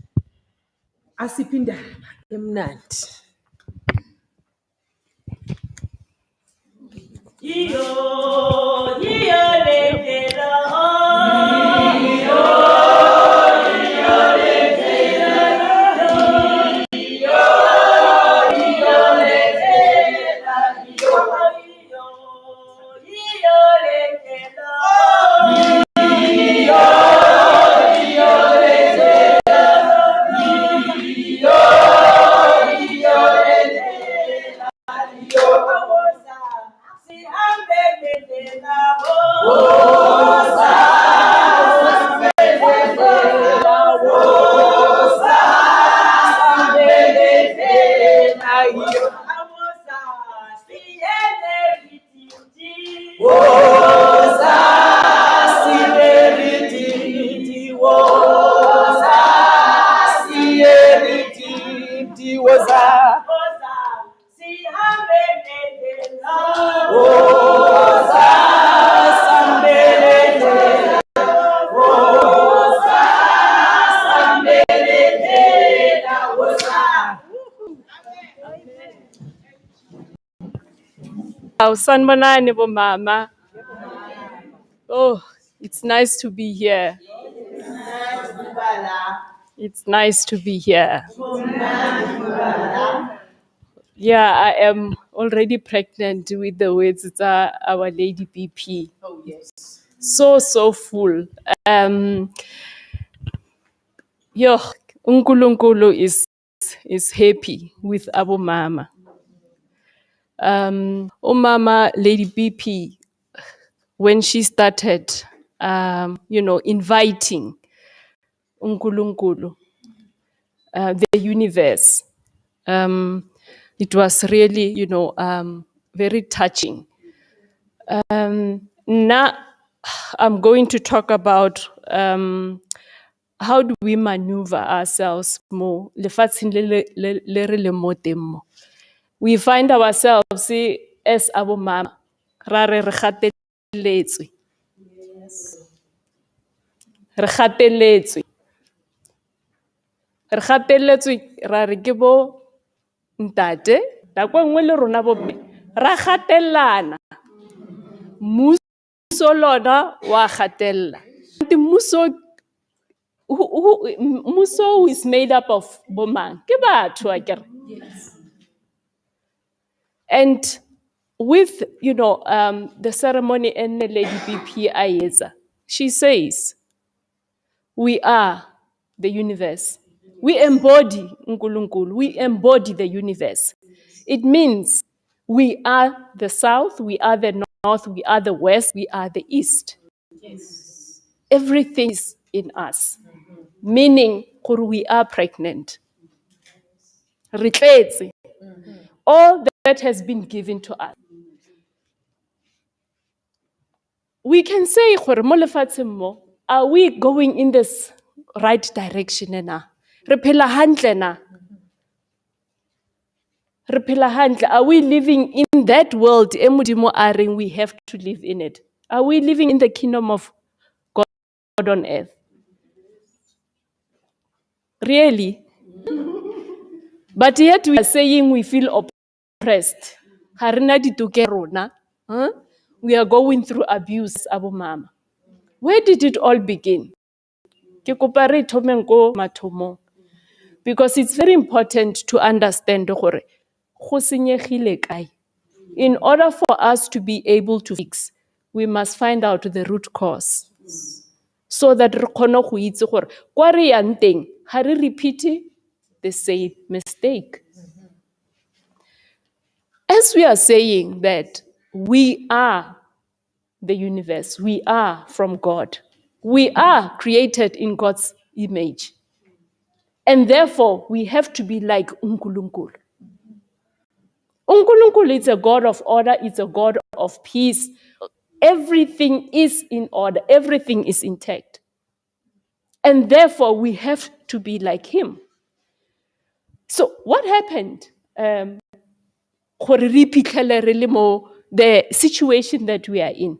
Speaker 2: asiphi indaba emnandi.
Speaker 3: Sanibonani bomama. Oh, it's nice to be here. It's nice to be here. Yeah, I am already pregnant with the words. It's Our Lady BP. Oh yes. So full. Unkulunkulu is happy with Abu Mama. Mama Lady BP, when she started, inviting unkulunkulu, the universe, it was really, very touching. Now, I'm going to talk about how do we maneuver ourselves more. We find ourselves as Abu Mama. Re gateletswe. Re gateletswe ra re ke bo ntate la kwa nngwe le rona bo mme ra gatellana mmuso lona wa gatella mmuso is made up of bomang ke batho akere. And with the ceremony and Lady BP Ayeza, she says we are the universe. We embody uNkulunkulu. We embody the universe. It means we are the south, we are the north, we are the west, we are the east. Yes. Everything is in us. Meaning we are pregnant. All that has been given to us. We can say, are we going in this right direction? Re phela hantle na? Re phela hantle. Are we living in that world e Modimo a reng we have to live in it? Are we living in the kingdom of God on earth? Really? But yet we are saying we feel oppressed. Ha rena ditokelo rona. We are going through abuse, abo mama. Where did it all begin? Ke kopa re thomeng ko mathomong. Because it's very important to understand gore go senyegile kae. In order for us to be able to fix, we must find out the root cause. So that re kgone go itse gore kwa re yang teng ga re repeat the same mistake. As we are saying that we are the universe, we are from God. We are created in God's image. And therefore, we have to be like uNkulunkulu. uNkulunkulu is a God of order, it's a God of peace. Everything is in order, everything is intact. And therefore, we have to be like him. So, what happened? The situation that we are in.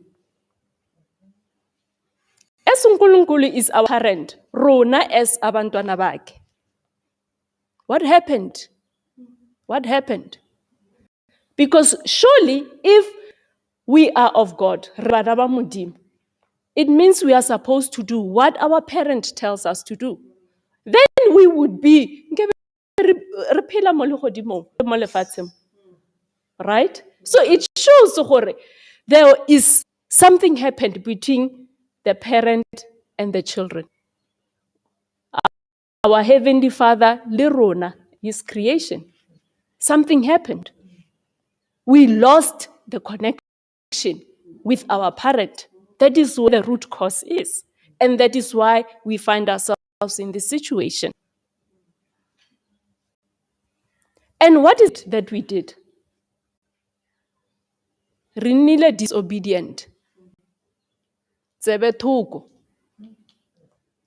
Speaker 3: As uNkulunkulu is our parent, rona as abantwana bakhe. What happened? What happened? Because surely, if we are of God, it means we are supposed to do what our parent tells us to do. Then we would be right? So it shows there is something happened between the parent and the children. Our Heavenly Father, Lerona, His creation. Something happened. We lost the connection with our parent. That is what the root cause is. And that is why we find ourselves in this situation. And what is it that we did? Rinile disobedient.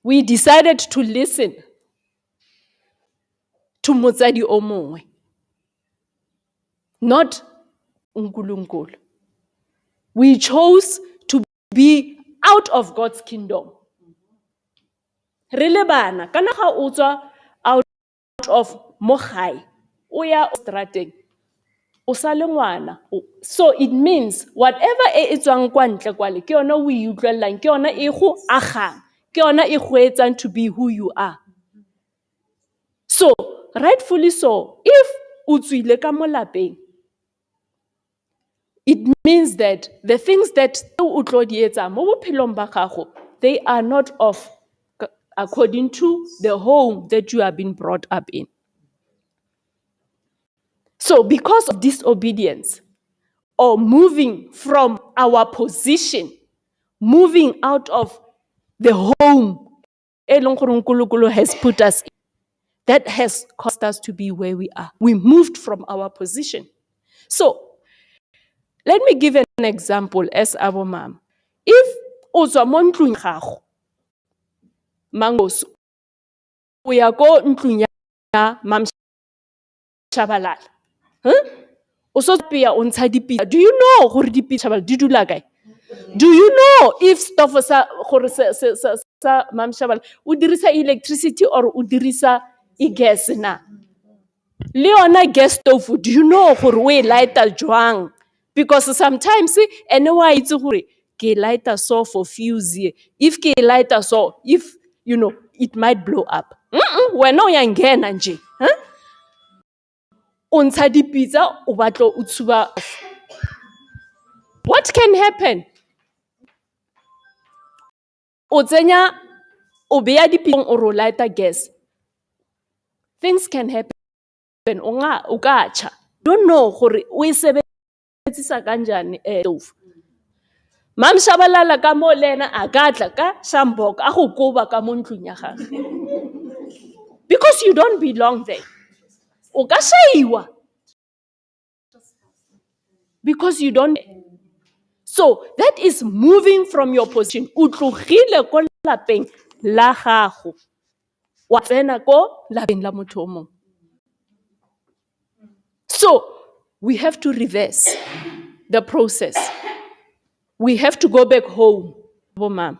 Speaker 3: We decided to listen to motsadi o mongwe, not uNkulunkulu. We chose to be out of God's kingdom. Re le bana, kana ga o tswa out of mo gae, o ya strateng, o sa le ngwana. So it means whatever e tswang kwa ntle kwale, ke yona o e utlwellang, ke yona e go agang, ke yona e go etsang to be who you are. So, rightfully so, if o tswile ka mo lapeng, it means that the things that o tlo di etsa mo bophelong ba gago, they are not of according to the home that you have been brought up in. So, because of disobedience or moving from our position, moving out of the home uNkulunkulu has put us in, that has caused us to be where we are. We moved from our position. So, let me give an example as abo mom. If o tswa mo ntlong gago, Mangos, o ya go ntlong ya Mam Shabalala. O so pia o ntsha dipitsa. Do you know gore dipitsa di dula kae? Do you know if stofo sa gore sa Mam Shabalala o dirisa electricity or o dirisa gas na? Le yona gas stove, do you know gore o e lighta jwang? Because sometimes ene wa itse gore ke lighter so for fuse. If ke lighter so, if it might blow up. Wena o ya ngena nje. O ntsha dipitsa o batlo o tshuba. What can happen? O tsenya o beya dipitsa o ro lighter gas. Things can happen. O ka cha. Don't know gore o e sebetsisa kanjani stove. Mam Shabalala ka mo lena a gatla ka shambok a go koba ka mo ntlong ya gagwe. Because you don't belong there. O ka shaiwa. Because you don't. So that is moving from your position. O tlogile ko lapeng la gago. Wa tsena ko lapeng la motho o mongwe. So we have to reverse the process. We have to go back home, mom.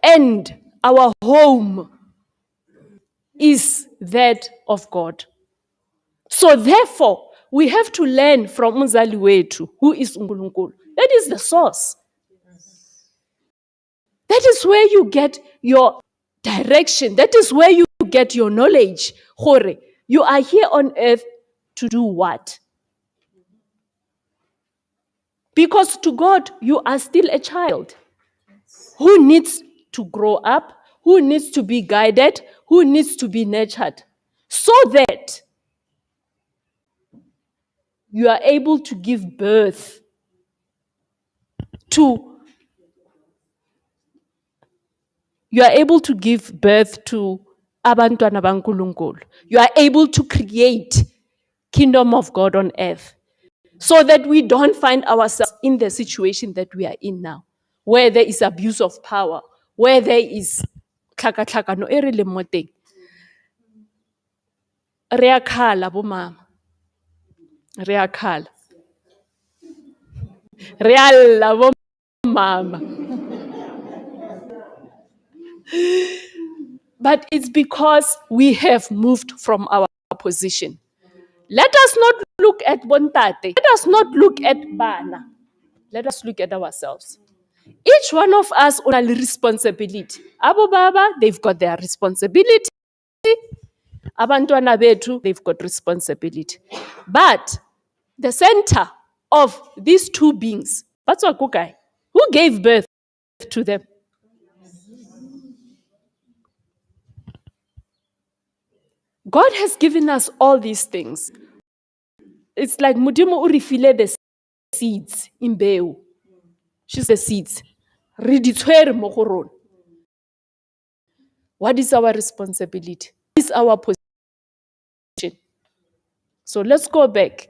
Speaker 3: And our home is that of God. So therefore, we have to learn from umzali wethu, who is uNkulunkulu. That is the source. That is where you get your direction. That is where you get your knowledge. Hore, you are here on earth to do what? Because to God, you are still a child who needs to grow up, who needs to be guided, who needs to be nurtured, so that you are able to give birth to abantwana baNkulunkulu. You are able to create kingdom of God on earth, so that we don't find ourselves in the situation that we are in now, where there is abuse of power, where there is tlhakatlhakano e re leng mo teng. Re a khala bo mama, re a khala, re a lla bo mama. But it's because we have moved from our position. Let us not look at bontate. Let us not look at bana. Let us look at ourselves. Each one of us on a responsibility. Abo baba, they've got their responsibility. Abantwana bethu, they've got responsibility. But the center of these two beings, who gave birth to them? God has given us all these things. It's like Modimo o re file the seeds in beu. She's the seeds. Re di tshwere mo go rona. What is our responsibility? What is our position? So let's go back.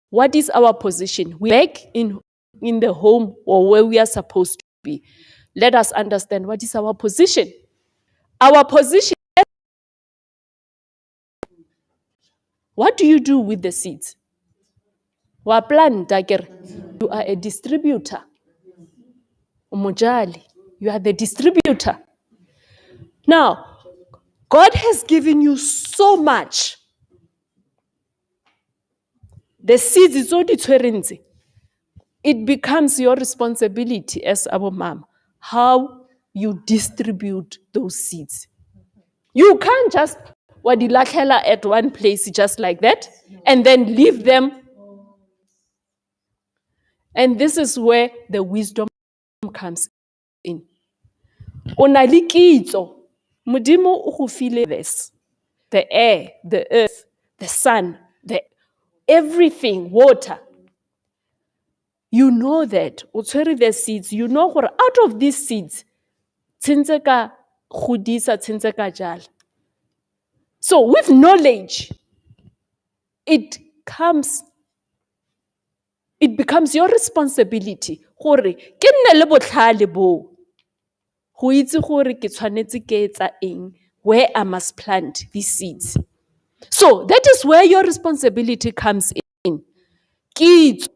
Speaker 3: What is our position? We're back in the home or where we are supposed to be. Let us understand what is our position. Our position. What do you do with the seeds? Wa plant akere. You are a distributor. Umojali. You are the distributor. Now, God has given you so much. The seeds is all the it becomes your responsibility as our mom how you distribute those seeds. You can't just wadilahlela at one place just like that and then leave them. And this is where the wisdom comes in. Onali kitso. Modimo o go file this. The air, the earth, the sun, everything, water. You know that. O tshwere the seeds. You know gore out of these seeds, tshentse ka godisa, tshentse ka jala. So with knowledge, it becomes your responsibility gore ke nne le botlhale bo go itse gore ke tshwanetse ke etsa eng, where I must plant these seeds. So that is where your responsibility comes in. Kitso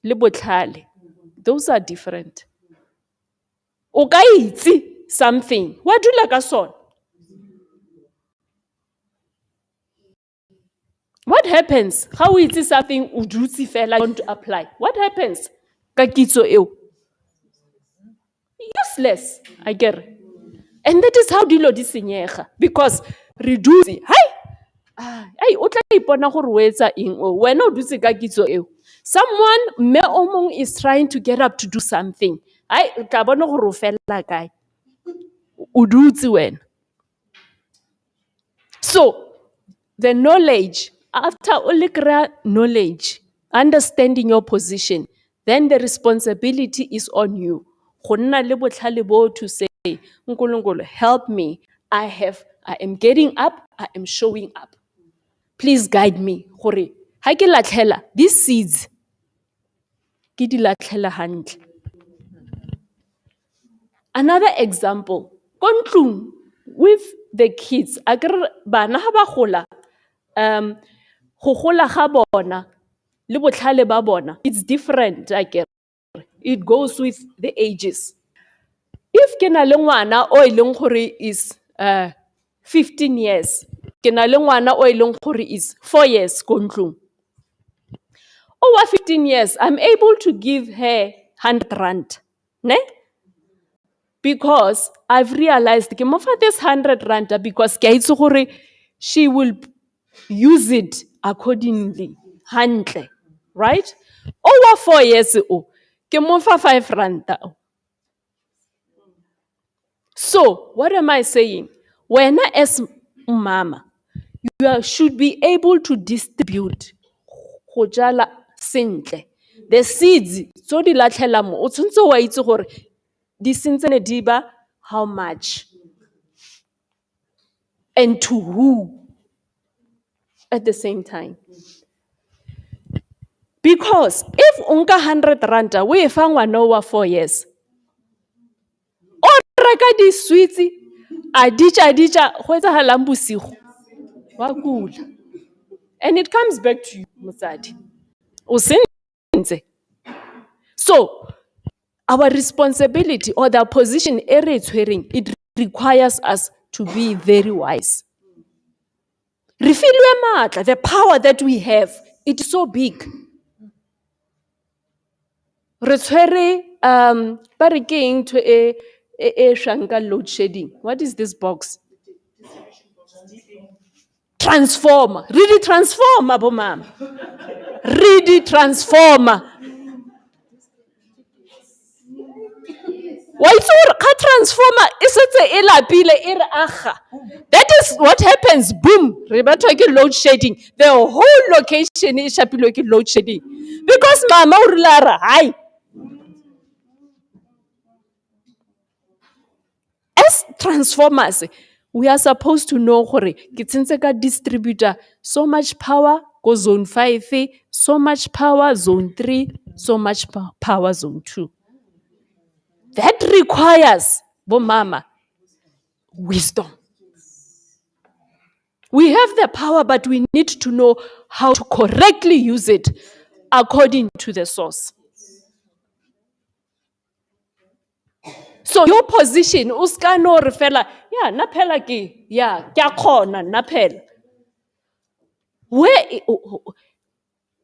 Speaker 3: le botlhale, those are different. O ka itse something, wa dula ka sona. What happens? How is it something o dutse fela want to apply? What happens? Ka kitso eo. Useless, I get it. And that is how dilo di senyega, because reduce. Hey, o tla ipona gore o etsa eng o. Wena o dutse ka kitso eo. Someone me o mong is trying to get up to do something. O tla bona gore o fela kae. O dutse wena. So, the knowledge, after all knowledge, understanding your position, then the responsibility is on you. Go nna le botlhale bo to say, Nkulunkulu, help me. I am getting up, I am showing up. Please guide me. Gore, ha ke latlhela, these seeds, ke di latlhela hantle. Another example, ko ntlung, with the kids, akere bana ha ba gola, go gola ga bona le botlhale ba bona, it's different, akere. It goes with the ages. If ke na le ngwana o e leng gore is 15 years, ke na le ngwana o e leng gore is 4 years ko ntlong. Over 15 years, I'm able to give her 100 rand, ne? Because I've realized ke mo fa this 100 rand because ke a itse gore she will use it accordingly, hantle, right? Over 4 years ke mo fa 5 rand. So, what am I saying? When as mama, you should be able to distribute go jala sentle. The seeds, so di latlhela mo, o tshwanetse wa itse gore di sentsene di ba how much and to who at the same time. Because if unka 100 rand, we fa ngwana wa 4 years, o reka di sweets, a ditša go etsagalang bosigo wa kula. And it comes back to you, motsadi. O sentse. So, our responsibility or the position it requires us to be very wise. Refilwe matla, the power that we have, it's so big. Re tshwere ba re ke eng to e shanka load shedding. What is this box? Transformer. Really transformer, bo mama. Really transformer. Wa itse gore ka transformer e setse e lapile e re aga. That is what happens. Boom. Re batho ke load shedding. The whole location is shapilwe ke load shedding. Because mama o rile a re, "Hai." As transformers, we are supposed to know gore ke tsentse ka distributor so much power go zone 5, so much power zone 3, so much power zone 2. That requires, bo mama, wisdom. We have the power, but we need to know how to correctly use it according to the source. So your position, uska no refela, yeah, napela ki, yeah, kya kona, napela. Where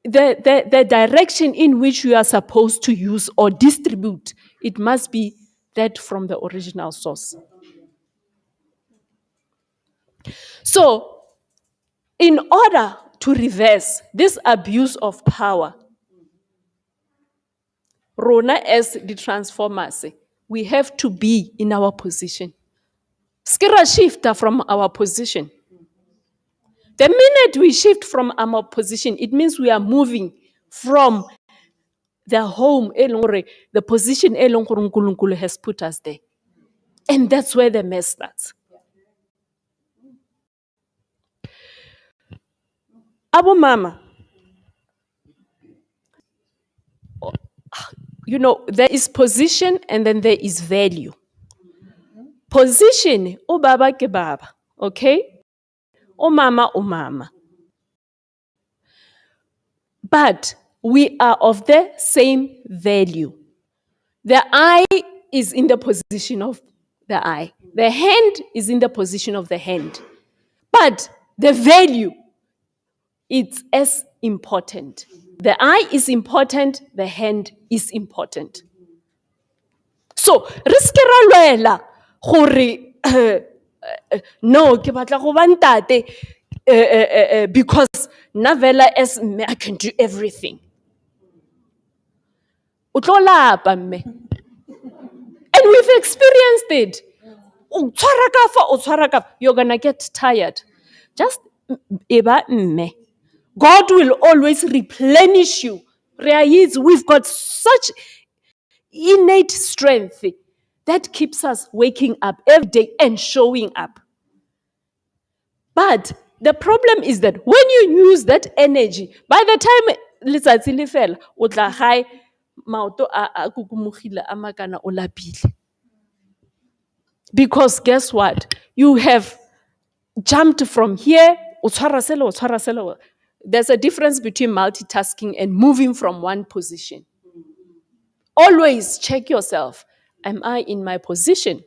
Speaker 3: the direction in which you are supposed to use or distribute, it must be that from the original source. So, in order to reverse this abuse of power, Rona as the transformers, we have to be in our position. Skira shifter from our position. The minute we shift from our position, it means we are moving from the home, the position Nkulunkulu has put us there. And that's where the mess starts. Abo mama, there is position and then there is value. Position, o baba ke baba, okay? O mama. But we are of the same value. The eye is in the position of the eye. The hand is in the position of the hand. But the value, it's as important. The eye is important, the hand is important. So, riske ra lwela gore no, ke batla go ba ntate because navela as me, I can do everything. O tlo lapa mme. And we've experienced it. You're gonna get tired. Just eba mme. God will always replenish you. We've got such innate strength that keeps us waking up every day and showing up. But the problem is that when you use that energy, by the time letsatsi le fela, o tla gae maoto a kukumogile a makana o lapile. Because guess what? You have jumped from here. There's a difference between multitasking and moving from one position. Always check yourself. Am I in my position?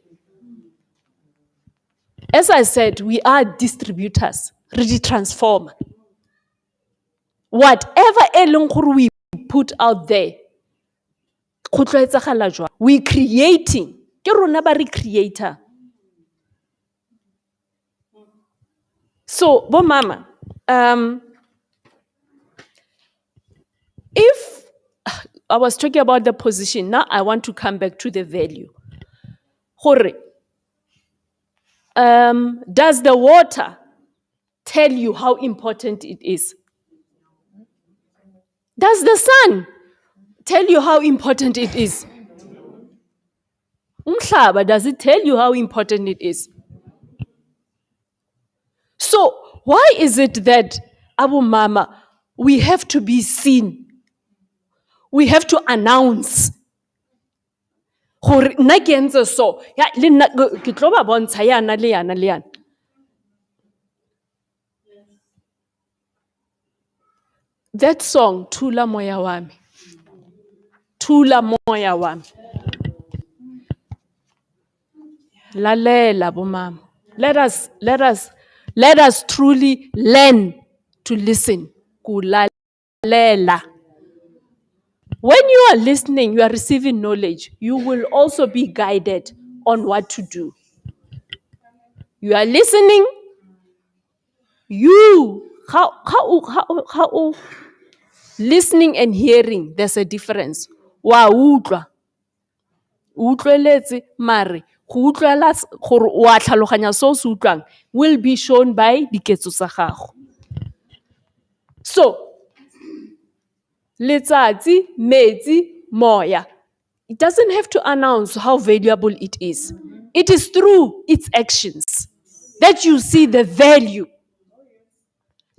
Speaker 3: As I said, we are distributors, really transform. Whatever we put out there, we creating. Ke rona ba re creator. So, bo mama, if I was talking about the position, now I want to come back to the value. Hore, does the water tell you how important it is? Does the sun tell you how important it is? Umhlaba, does it tell you how important it is? So, why is it that, Abu Mama, we have to be seen? We have to announce. Gore nna ke entse so, ya le nna ke tlo ba bontsha yana le yana le yana. That song, Thula Moya Wami. Thula Moya Wami. Lalela bo mama. Let us truly learn to listen. Kulalela. When you are listening, you are receiving knowledge. You will also be guided on what to do. You are listening. How listening and hearing, there's a difference. Wa utlwa. Utlweletse mare go utlwela gore wa tlhaloganya so se utlwang will be shown by diketso tsa gago. So, letsatsi, metsi, moya. It doesn't have to announce how valuable it is. It is through its actions that you see the value.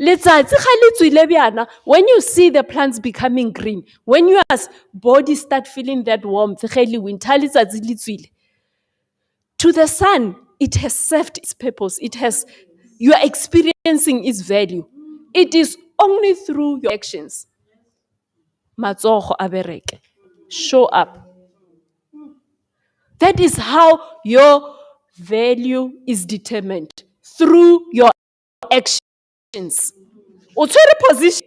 Speaker 3: Letsatsi ga le tswile bjana, when you see the plants becoming green, when your body start feeling that warmth, winter letsatsi le tswile, to the sun, it has served its purpose. You are experiencing its value. It is only through your actions. Matsogo a bereke. Show up. That is how your value is determined. Through your actions. O tshwere position.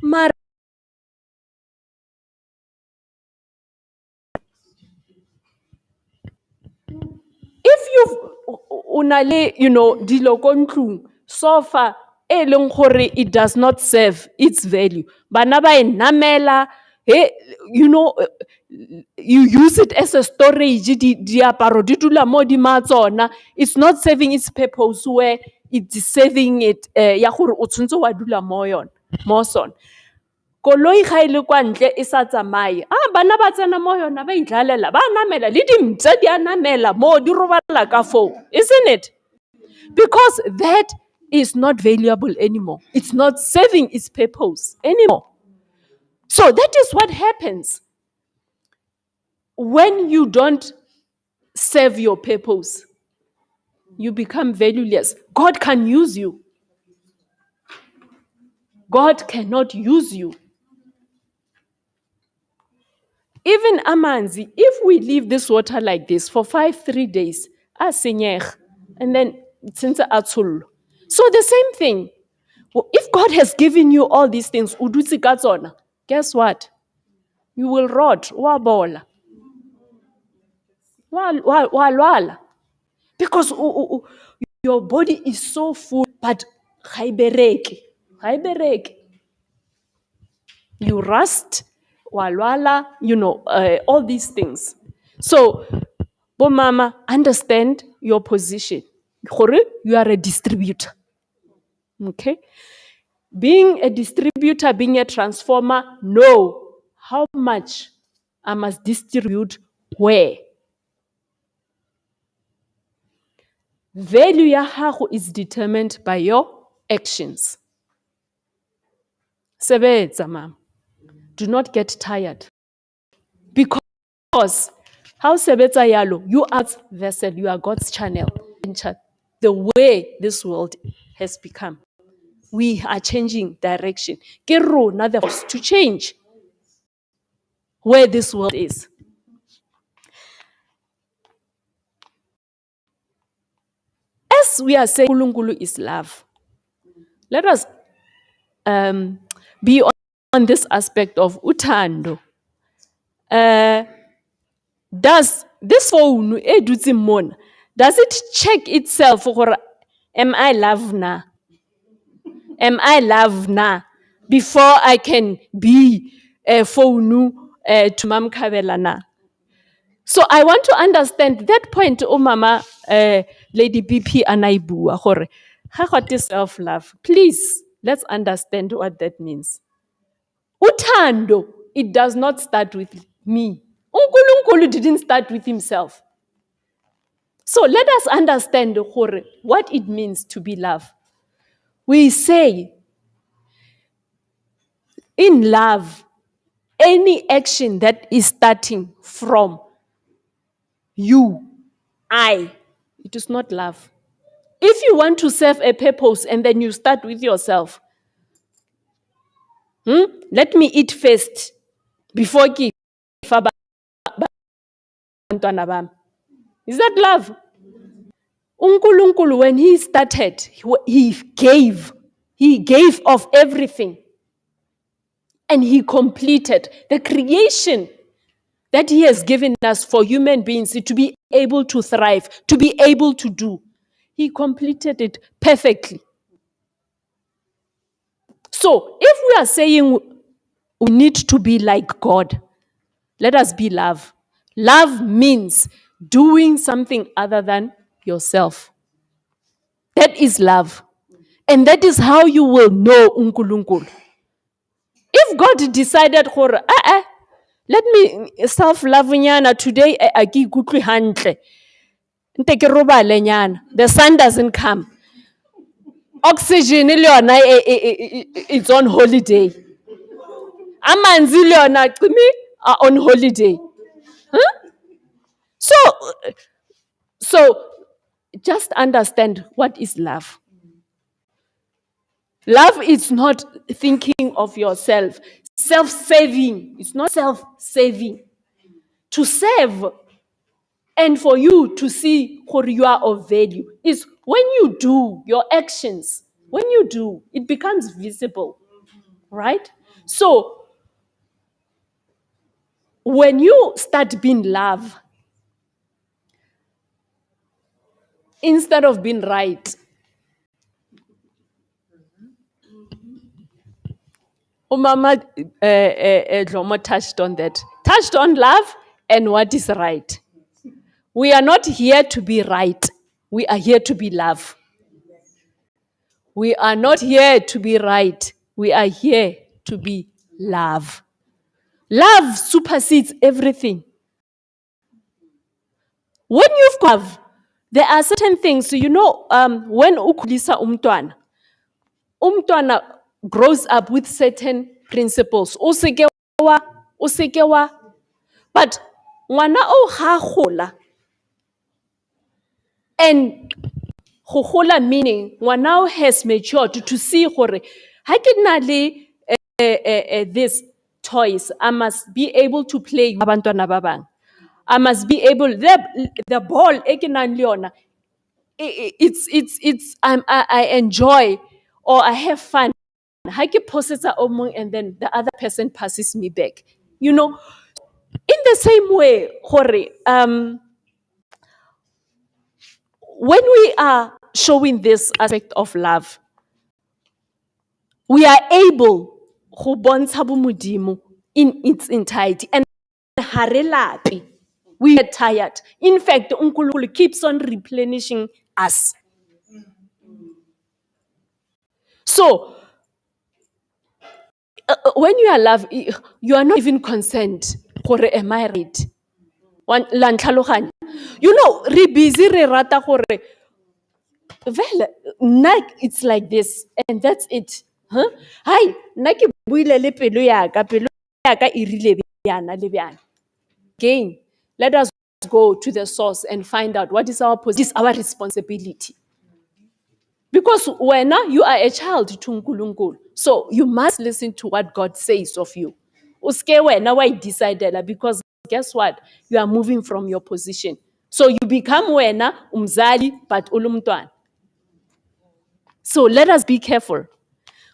Speaker 3: Mara if you've dilo ko ntlung sofa e leng gore it does not serve its value, bana ba e namela, you use it as a storage, diaparo di dula mo di ma tsona, it's not serving its purpose where it's serving it ya gore o tshwantse wa dula mo sona. Koloi ga ile kwa ntle e sa tsamaye, bana ba tsena mo yona ba idlalela, ba namela le dimtse di anamela mo di robala ka fo, isn't it? Because that is not valuable anymore. It's not serving its purpose anymore. So that is what happens when you don't serve your purpose. You become valueless. God can use you. God cannot use you. Even amanzi, if we leave this water like this for 3 days, and then since atsul. So the same thing. If God has given you all these things, udutsi ka tsona, guess what? You will rot, wa bola. Wa lwala. Because your body is so full, but ga ibereke. You rust, walwala, all these things. So, bo mama, understand your position. You are a distributor. Okay? Being a distributor, being a transformer, know how much I must distribute where. Value ya gago is determined by your actions. Sebetsa, mama. Do not get tired. Because How sebetsa yalo, you are God's vessel, you are God's channel. The way this world has become, we are changing direction. Ke rona the force to change where this world is. As we are saying, uNkulunkulu is love. Let us be on this aspect of uthando. Does this phone does it check itself for am I love na? Am I love na? Before I can be a phone to Mam Kabela na. So I want to understand that point, Mama Lady BP Anaibua hore. How is self-love? Please, let's understand what that means. Uthando, it does not start with me. uNkulunkulu didn't start with himself. So let us understand what it means to be love. We say, in love, any action that is starting from you, it is not love. If you want to serve a purpose and then you start with yourself, let me eat first before give. Is that love? uNkulunkulu, when he started, he gave of everything. And he completed the creation that he has given us for human beings to be able to thrive, to be able to do. He completed it perfectly. So if we are saying we need to be like God, let us be love. Love means doing something other than yourself. That is love. And that is how you will know uNkulunkulu. If God decided, let me self-love nyana today, I ke ikutlwe hantle. Nte ke robale nyana. The sun doesn't come. Oxygen le yona it's on holiday. Amanzi le yona kimi are on holiday. So just understand what is love. Love is not thinking of yourself, self-saving. It's not self-saving. To serve and for you to see who you are of value is when you do your actions. When you do, it becomes visible, right? So when you start being love, instead of being right, Mama Dlomo touched on that. Touched on love and what is right. We are not here to be right. We are here to be love. We are not here to be right. We are here to be love. Love supersedes everything. When you've got love, there are certain things, when ukhulisa umntwana grows up with certain principles. But ngwana o ha gola, and go gola meaning ngwana has matured to see gore ha ke na le this toys, I must be able to play with abantwana ba bang. I must be able the ball e ke nang le yona, I enjoy or I have fun. Ha ke posetsa o mong and then the other person passes me back. In the same way, when we are showing this aspect of love, we are able to bontsha bomodimo in its entirety. And we get tired. In fact, uNkulunkulu keeps on replenishing us. So, when you are love, you are not even concerned. Am I right? Re busy re rata gore it's like this and that's it. Hi, nna ke buile le pelo yaka e rile bjana le bjana. Again, let us go to the source and find out what is our position. It is our responsibility. Because when you are a child to uNkulunkulu, so you must listen to what God says of you. Uske wena wa decided, because guess what? You are moving from your position. So you become wena umzali but ulumntwana. So let us be careful.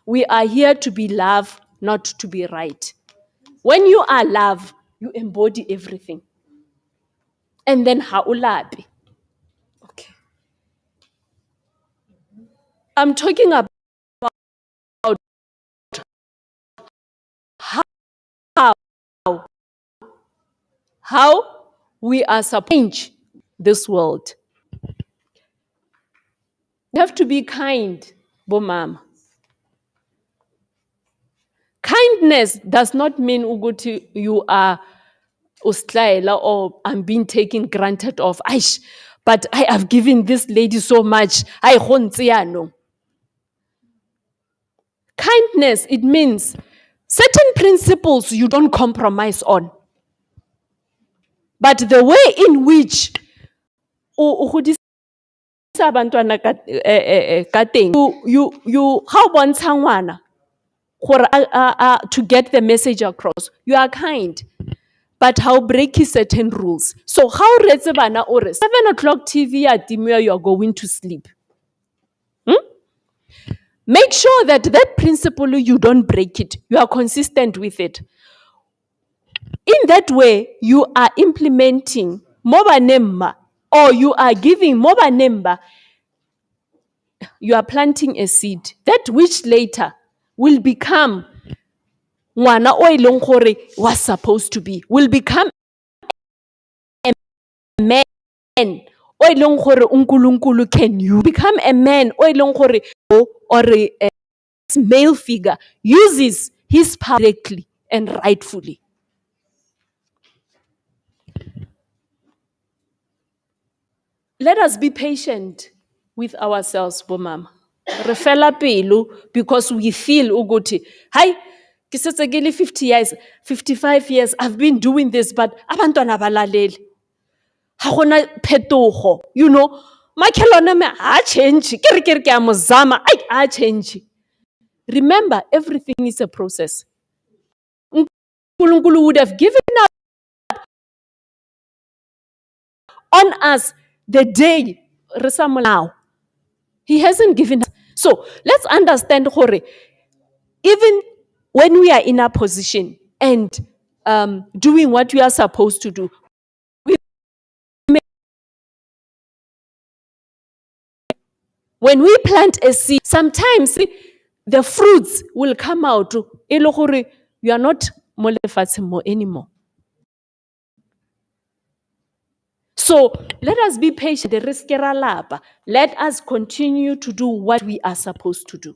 Speaker 3: We are here to be love, not to be right. When you are love, you embody everything. And then haulapi. Okay. I'm talking about how we are supposed to change this world. We have to be kind, bomama. Kindness does not mean ukuthi you are ustlaela or I'm being taken granted of. Aish, but I have given this lady so much. No. Kindness, it means certain principles you don't compromise on. But the way in which you how bontsha ngwana to get the message across, you are kind, but how breaking certain rules. So how retse bana ore 7 o'clock TV at timia, you are going to sleep. Make sure that principle you don't break it. You are consistent with it. In that way, you are implementing moba nemba, or you are giving moba nemba. You are planting a seed that which later will become ngwana o ileng gore was supposed to be, will become a man o ileng gore uNkulunkulu can you become a man o ileng gore or a male figure uses his power correctly and rightfully. Let us be patient with ourselves, bomama. Re fela pelo because we feel ukuthi, hi, ke setse ke le 50 years, 55 years, I've been doing this, but abantwana balaleli. Ha gona phetogo, you know, makhelwane me ha change, ke re ke a mozama, a change. Remember, everything is a process. uNkulunkulu would have given up on us the day now. He hasn't given us. So let's understand, Hore, even when we are in a position and doing what we are supposed to do, when we plant a seed, sometimes the fruits will come out. You are not more anymore. So let us be patient. Let us continue to do what we are supposed to do.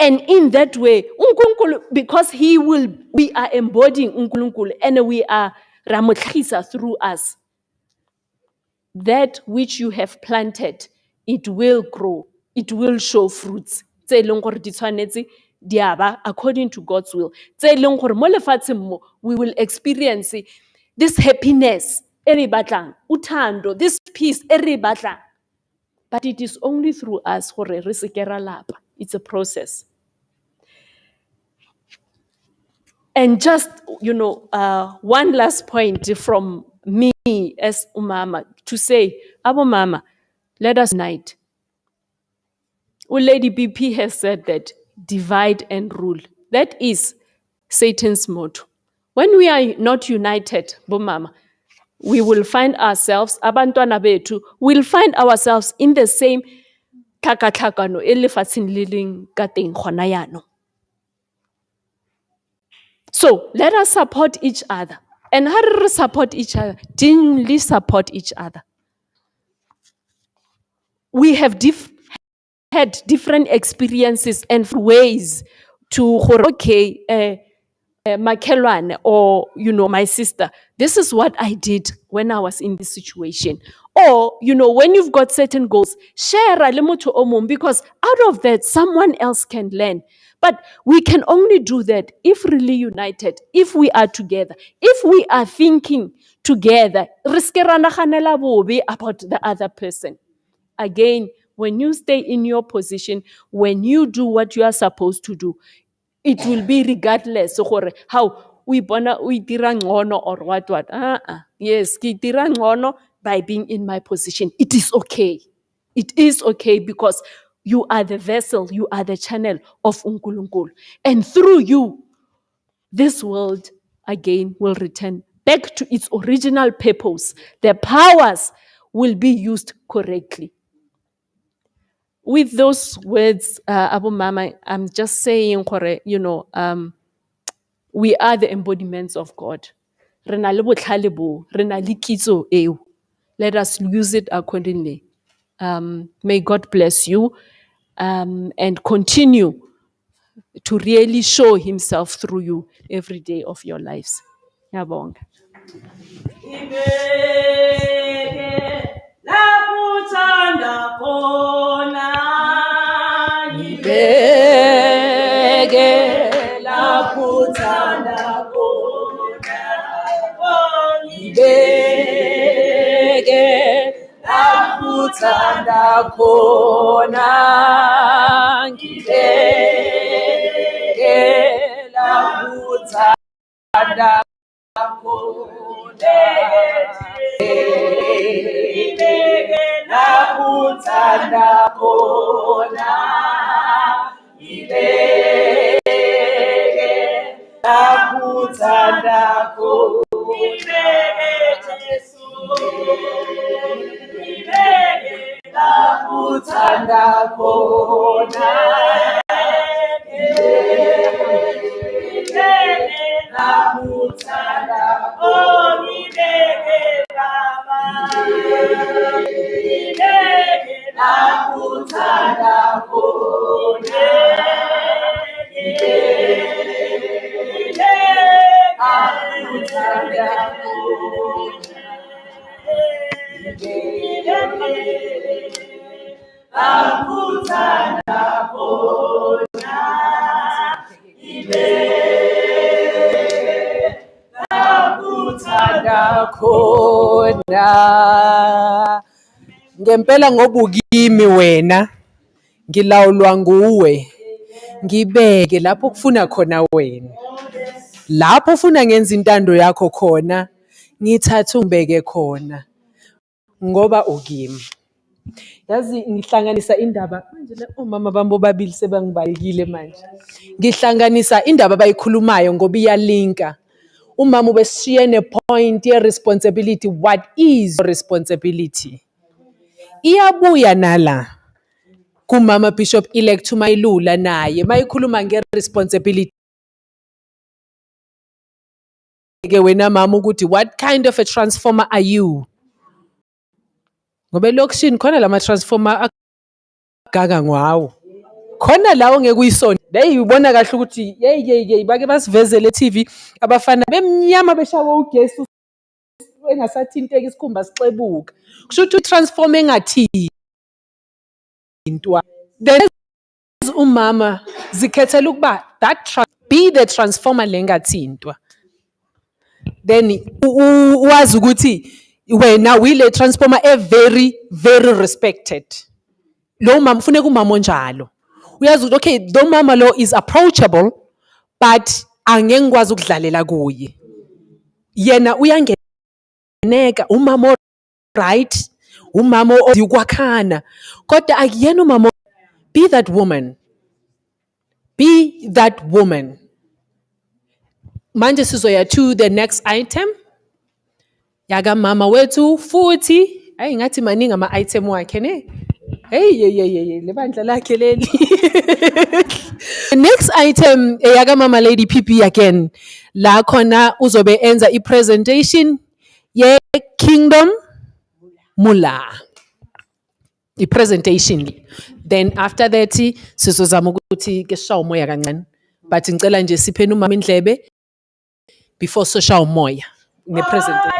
Speaker 3: And in that way, because we are embodying uNkulunkulu and we are Ramotlisa through us. That which you have planted, it will grow. It will show fruits. According to God's will. We will experience this happiness, utando, this peace, but it is only through us. It's a process. And just, one last point from me as umama to say, Abo Mama, let us unite. Lady BP has said that divide and rule. That is Satan's motto. When we are not united, Bomama, we will find ourselves, abantwana bethu, will find ourselves in the same tlhakatlhakano e lefatsheng le leng ka teng gona yaanong. So let us support each other. And how do we support each other? Genuinely support each other. We have had different experiences and ways to, Makelwane or, my sister, this is what I did when I was in this situation. Or, when you've got certain goals, share a little to omum, because out of that, someone else can learn. But we can only do that if really united, if we are together, if we are thinking together, about the other person. Again, when you stay in your position, when you do what you are supposed to do, it will be regardless how we dira ngcono or what. Yes, ke dira ngcono by being in my position. It is okay. It is okay because you are the vessel, you are the channel of uNkulunkulu. And through you, this world again will return back to its original purpose. The powers will be used correctly. With those words, Abu Mama, I'm just saying, we are the embodiments of God. Re na le botlhale bo, re na le kitso eo. Let us use it accordingly. May God bless you and continue to really show himself through you every day of your lives. Ngiyabonga.
Speaker 2: Khona ngempela ngoba ukimi wena ngilawulwa nguwe ngibeke lapho kufuna khona wena lapho ufuna ngenza intando yakho khona ngithathe ungibeke khona ngoba ukimi. Yazi ngihlanganisa indaba manje omama bami bobabili sebangibalekile manje. Ngihlanganisa indaba abayikhulumayo ngoba iyalinka. Umama ubesishiye nepoint ye-responsibility. What is your responsibility? Iyabuya nala kumama Bishop elect uMayilula naye mayikhuluma nge-responsibility. Ke wena mama ukuthi what kind of a transformer are you? Ngoba elokishini khona lama transformer agaga ngawo. Khona lawo ngeke uyisona. Hey ubona kahle ukuthi hey bake basivezele TV abafana bemnyama beshawa ugesi engasathinteki isikhumba sixebuka. Kusho ukuthi transform engathi into. Then umama zikhethela ukuba that be the transformer lengathintwa. Then wazi ukuthi wena uyile transformer very very respected. Lo mama ufuneka umama onjalo. Uyazi ukuthi okay lo mama lo is approachable but angeke ngikwazi ukudlalela kuye. Yena uyangeneka umama right, umama okwakhana. Kodwa akuyena umama. Be that woman. Be that woman. Manje sizoya to the next item. Yaga mama wethu futhi hayi ngathi maningi ama item wakhe ne. Hey lebandla lakhe leli. The next item yaga mama Lady PP again. La khona uzobe enza i-presentation ye Kingdom Mula. I-presentation. Then after that sizozama ukuthi ke sishawe umoya kancane. But ngicela nje sipheni umama indlebe before sishawe umoya ne-presentation.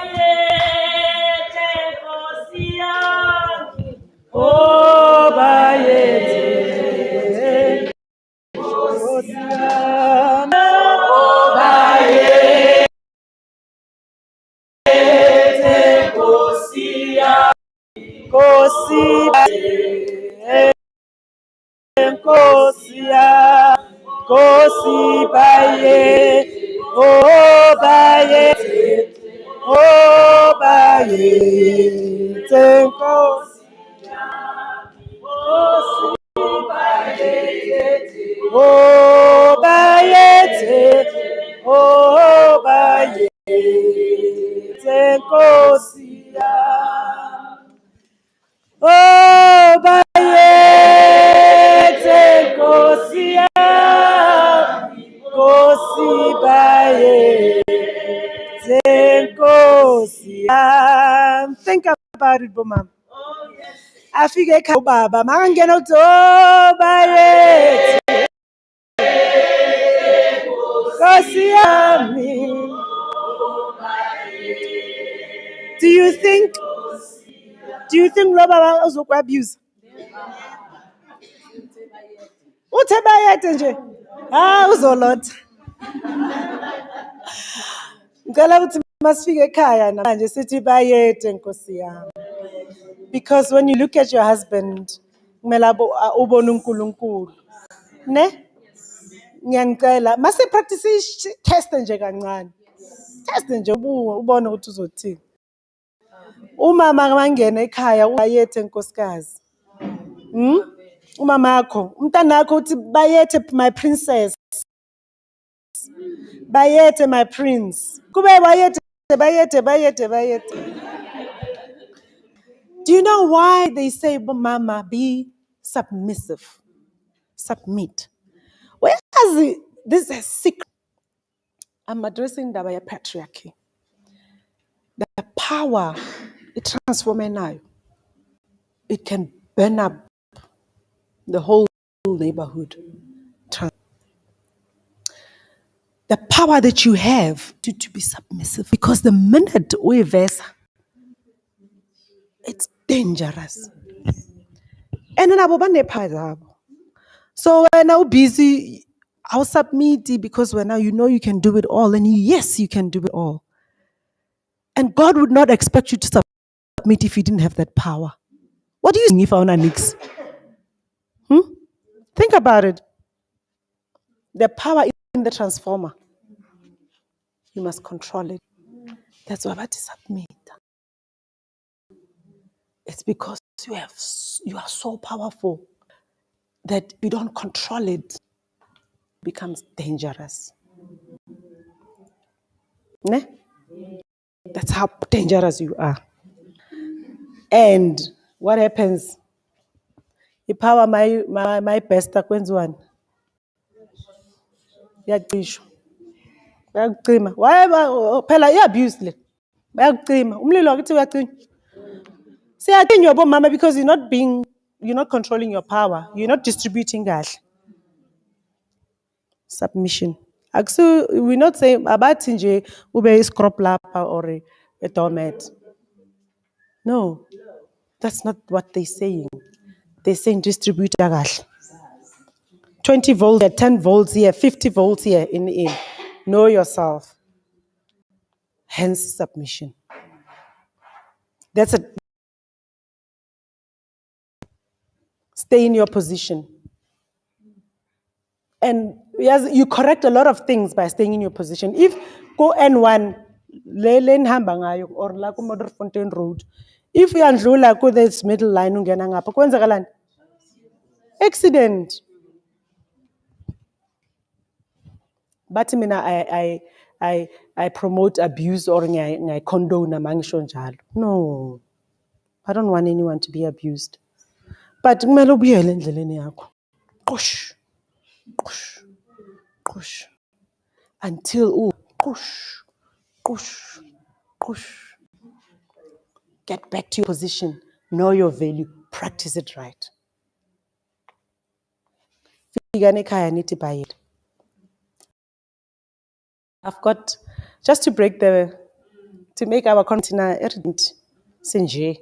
Speaker 1: Nkosi ya, Nkosi baye, oh baye, oh baye, Nkosi, Nkosi baye, oh baye, oh baye, Nkosi ya, oh bayete Nkosi ya, Nkosi bayete Nkosi ya. Think about it, Bomam. Afike ekhaya ubaba makangena uthi oh bayete Nkosi yami. Do you think lo baba uzokubabuse? Uthe bayete nje. Uzolotha. Ngicela ukuthi masifike ekhaya namanje sithi bayete Nkosi yami. Because when you look at your husband, kumele ubone uNkulunkulu. Ne? Ngiyanicela, mase practice test nje kancane. Test nje ubone ukuthi uzothini. Umama mangena ekhaya bayethe nkosikazi. Umama wakho, umntana wakho uthi bayethe my princess. Bayethe my prince. Kube bayethe. Do you know why they say, Mama, be submissive? Submit. Well, this is a secret. I'm addressing the patriarchy. The power, it transforms now. It can burn up the whole neighborhood. The power that you have to be submissive. Because the minute we verse, it's dangerous. And then so when I'm busy, I'll submit because when now you know you can do it all, and yes, you can do it all. And God would not expect you to submit if you didn't have that power. What do you think if I want nix? Think about it. The power is in the transformer. You must control it. That's why I submit. It's because you are so powerful that you don't control it. It becomes dangerous. Ne? That's how dangerous you are. And what happens? The power my best one. Yaqishwa. Bayaqima. Why phela iabuse le. Bayaqima. Umlilo akithi uyaqima. Siyaqinwa yabo mama because you're not controlling your power. You're not distributing kahle. Submission. We're not saying abathi nje ube iscrop lapha or a doormat. No. That's not what they're saying. They're saying distribute kahle. 20 volts here, 10 volts here, 50 volts here in. Know yourself. Hence submission. That's it. Stay in your position. And yes, you correct a lot of things by staying in your position. If go N1, lane hamba ngayo or la ku Modderfontein Road, if you andlula ku this middle line ungena ngapha kwenzakalani? Accident. But I promote abuse or I condone amangisho njalo. No. I don't want anyone to be abused. But kumele ubuyele endleleni yakho. Qush. Until qush. Get back to your position. Know your value. Practice it right. I've got, just to make our content, Sinje.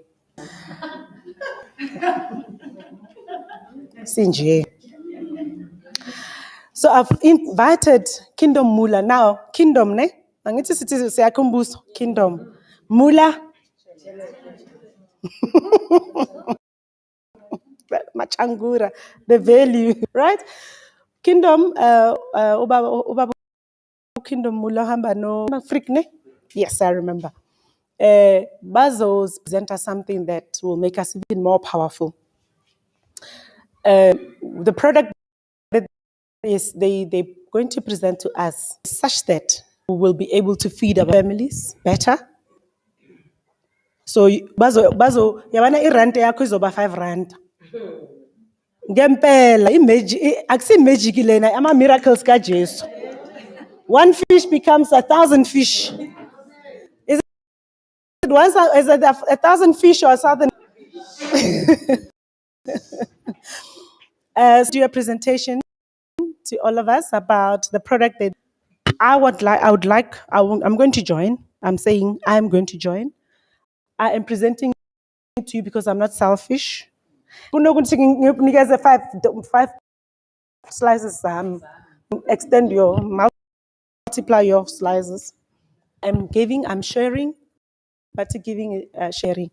Speaker 1: So I've invited Kingdom Mula. Now, Kingdom, ne? Angithi sithi siyakhumbuzo, Kingdom. Mula. machangura, the value, right? Kingdom, ubaba Kingdom Mulahamba no Frikne. Yes, I remember. Bazos present us something that will make us even more powerful. The product that is they're going to present to us such that we will be able to feed our families better. So bazo yabana irante yakho izoba 5 rand. Ngempela akusi magic lena ama miracles ka Jesu. One fish becomes 1,000 fish. Is it once is it 1,000 fish or something? Do a presentation to all of us about the product that I'm going to join. I'm saying I'm going to join. I am presenting it to you because I'm not selfish. Kunokuthi five slices. Extend your multiply your slices. I'm sharing, but giving sharing.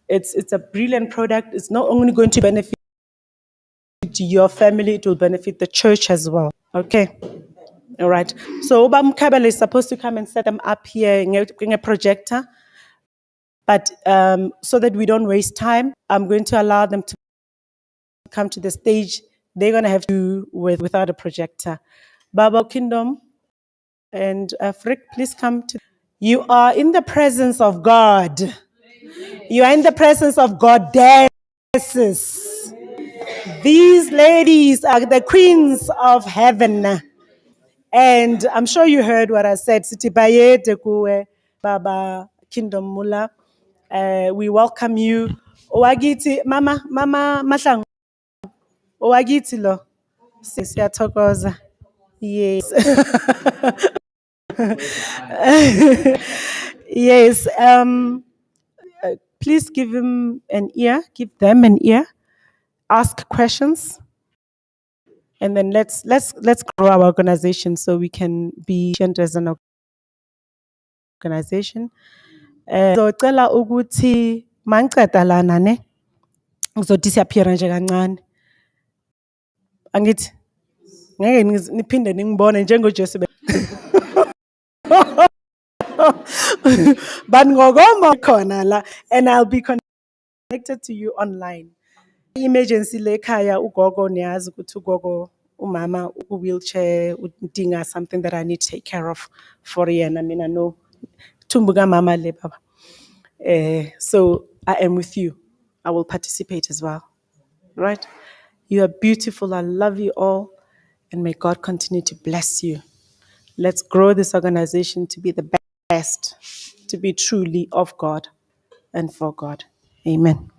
Speaker 1: It's a brilliant product. It's not only going to benefit your family, it will benefit the church as well. Okay. All right. So Obam Kabel is supposed to come and set them up here in a projector. But so that we don't waste time, I'm going to allow them to come to the stage. They're going to have to do without a projector. Baba Kingdom and Frick, please come to. You are in the presence of God. You are in the presence of goddesses. These ladies are the queens of heaven. And I'm sure you heard what I said. Sitibayete kuwe, Baba Kingdom Mula. We welcome you. Owagiti, Mama Mahlangu. Owagiti lo. Siyathokoza. Yes. Yes. Please give him an ear. Give them an ear. Ask questions. And then let's grow our organization so we can be efficient as an organization. Ngizocela ukuthi mangiceda lana ne ngizodisappear nje kancane. Angithi ngeke niphinde ningibone njengoJesu. But ngokoma khona la and I'll be connected to you online. Emergency lekhaya ugogo niyazi ukuthi ugogo umama wheelchair udinga something that I need to take care of for yena mina no tumbuka mama le baba. So I am with you. I will participate as well. Right? You are beautiful. I love you all. And may God continue to bless you. Let's grow this organization to be the best, to be truly of God and for God. Amen.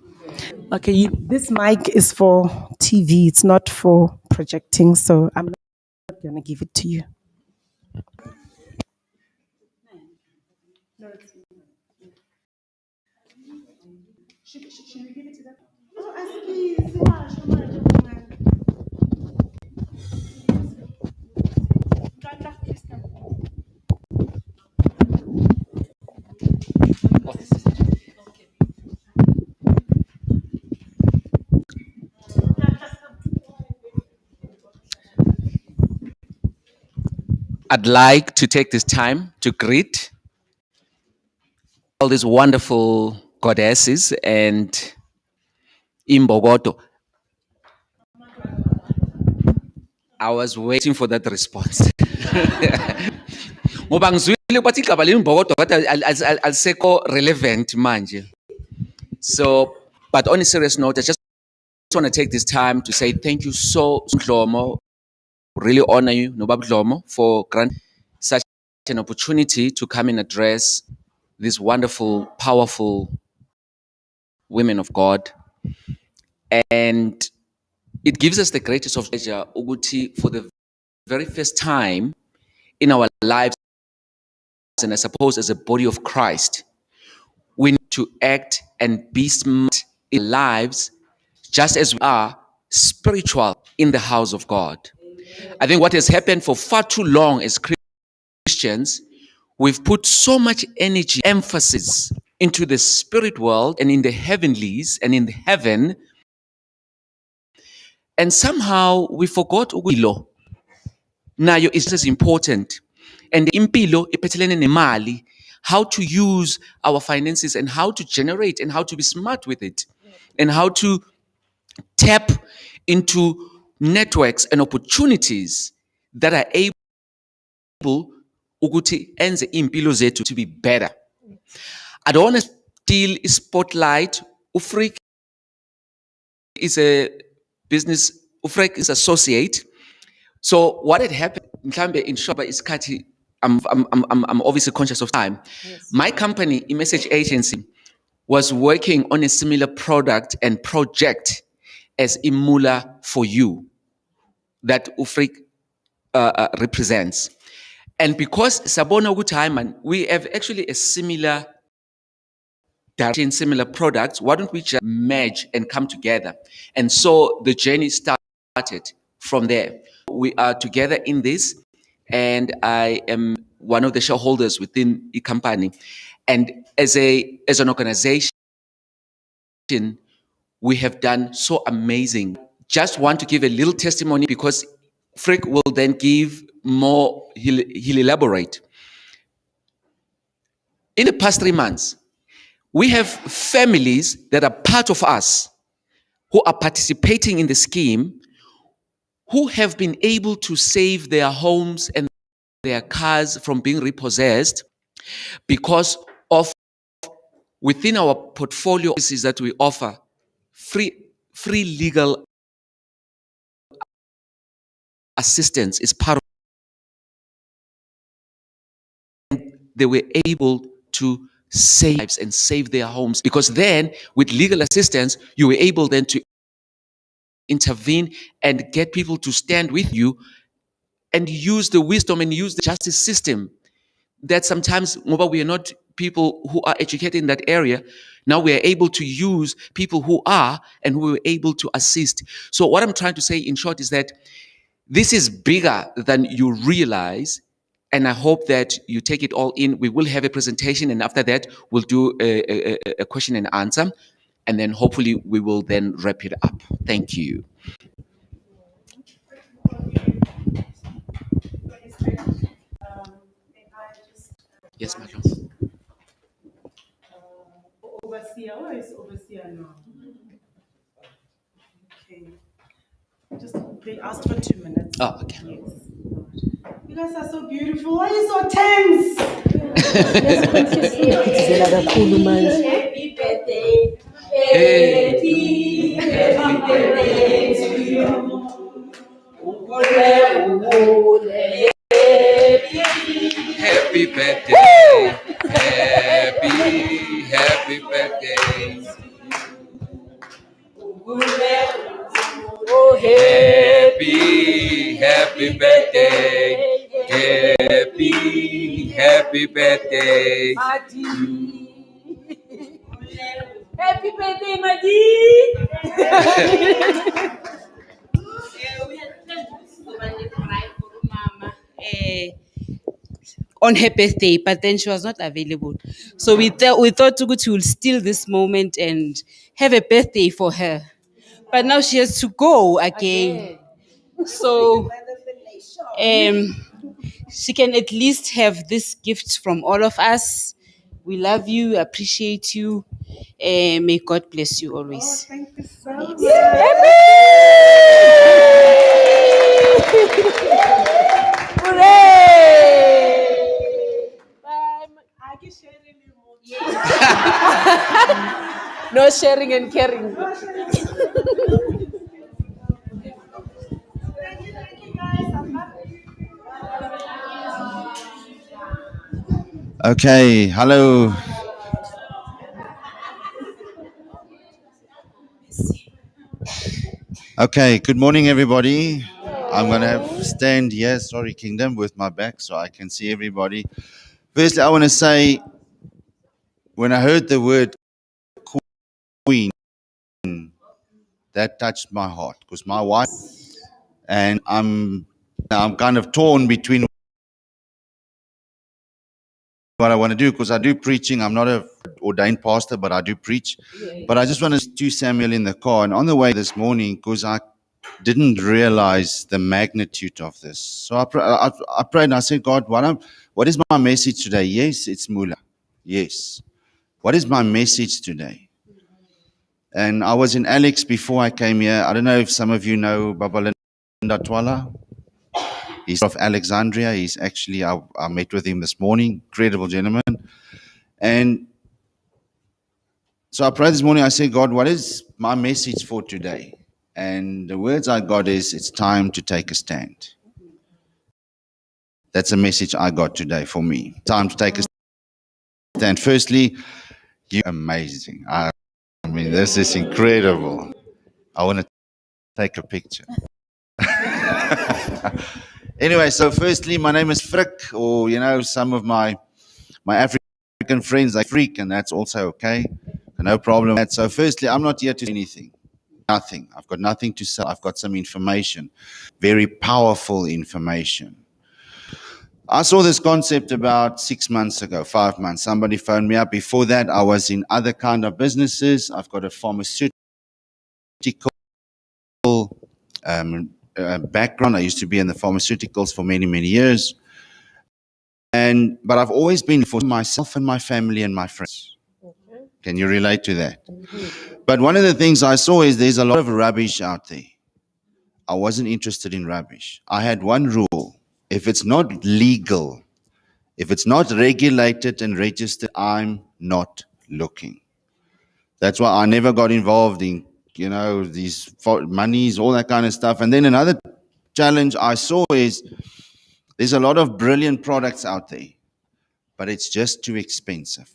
Speaker 1: Okay, this mic is for TV. It's not for projecting. So I'm not going to give it to you.
Speaker 4: I'd like to take this time to greet all these wonderful goddesses and Imbogoto. I was waiting for that response. Ngoba ngizwile bathi igaba leMbogoto kodwa alisekho relevant manje. So, but on a serious note, I just want to take this time to say thank you so Dlomo. Really honor you, Nobab Dlomo, for granting such an opportunity to come and address these wonderful, powerful women of God. And it gives us the greatest of pleasure, Uguti, for the very first time in our lives, and I suppose as a body of Christ, we need to act and be smart in lives just as we are spiritual in the house of God. I think what has happened for far too long as Christians, we've put so much energy, emphasis into the spirit world and in the heavenlies and in heaven, and somehow we forgot impilo nayo is as important, and impilo iphethelene nemali, how to use our finances and how to generate and how to be smart with it and how to tap into networks and opportunities that are able ukuthi enze impilo zethu to be better. I don't want to steal a spotlight. Ufrik is a business, Ufrik is associate. So what had happened, mhlambe in short, isikhathi, I'm obviously conscious of time.
Speaker 3: Yes.
Speaker 4: My company, message agency, was working on a similar product and project as Imula for You that Ufrik represents. And because Sabona Gutaiman, we have actually a similar direction, similar products, why don't we just merge and come together? And so the journey started from there. We are together in this, and I am one of the shareholders within the company. And as an organization, we have done so amazing. Just want to give a little testimony because Frick will then give more, he'll elaborate. In the past 3 months, we have families that are part of us who are participating in the scheme, who have been able to save their homes and their cars from being repossessed because of within our portfolio services that we offer, free legal assistance is part of it. They were able to save lives and save their homes because then with legal assistance, you were able then to intervene and get people to stand with you and use the wisdom and use the justice system that sometimes we are not people who are educated in that area. Now we are able to use people who are and who are able to assist. So what I'm trying to say in short is that this is bigger than you realize, and I hope that you take it all in. We will have a presentation, and after that we'll do a question and answer, and then hopefully we will then wrap it up. Thank you. Yes, madam.
Speaker 1: Overseer, where is overseer now? Okay. Just they asked for 2 minutes.
Speaker 4: Oh, okay.
Speaker 1: Yes. You guys are so beautiful. Why are you so tense?
Speaker 2: Zela kakhulu manje.
Speaker 1: Happy birthday. Happy birthday to you.
Speaker 4: Happy birthday. Happy birthday. Happy birthday. Happy birthday.
Speaker 5: Happy birthday, Madi! On her birthday, but then she was not available. So we thought Tugutu will steal this moment and have a birthday for her. But now she has to go again. So she can at least have this gift from all of us. We love you, appreciate you. May God bless you always.
Speaker 1: Thank you so much.
Speaker 3: No sharing and caring.
Speaker 1: Thank you guys. I love you.
Speaker 6: Okay, hello. Okay, good morning, everybody. I'm going to have stand here, sorry, Kingdom, with my back so I can see everybody. Firstly, I want to say, when I heard the word queen, that touched my heart because my wife, and I'm kind of torn between what I want to do, because I do preaching. I'm not a ordained pastor, but I do preach. But I just want to do Samuel in the car. And on the way this morning, because I didn't realize the magnitude of this. So I prayed and I said, God, what is my message today? Yes, it's Mula. Yes. What is my message today? And I was in Alex before I came here. I don't know if some of you know Baba Linda Twala. He's of Alexandria. He's actually, I met with him this morning. Incredible gentleman. And so I prayed this morning. I said, God, what is my message for today? And the words I got is, it's time to take a stand. That's a message I got today for me. Time to take a stand. Firstly, you're amazing. I mean, this is incredible. I want to take a picture. Anyway, so firstly, my name is Frick, or, some of my African friends like Freak, and that's also okay. No problem. So firstly, I'm not here to say anything. Nothing. I've got nothing to say. I've got some information, very powerful information. I saw this concept about 6 months ago, 5 months. Somebody phoned me up. Before that, I was in other kind of businesses. I've got a pharmaceutical background. I used to be in the pharmaceuticals for many, many years. But I've always been for myself and my family and my friends. Can you relate to that? But one of the things I saw is there's a lot of rubbish out there. I wasn't interested in rubbish. I had one rule. If it's not legal, if it's not regulated and registered, I'm not looking. That's why I never got involved in, these monies, all that kind of stuff. And then another challenge I saw is there's a lot of brilliant products out there, but it's just too expensive.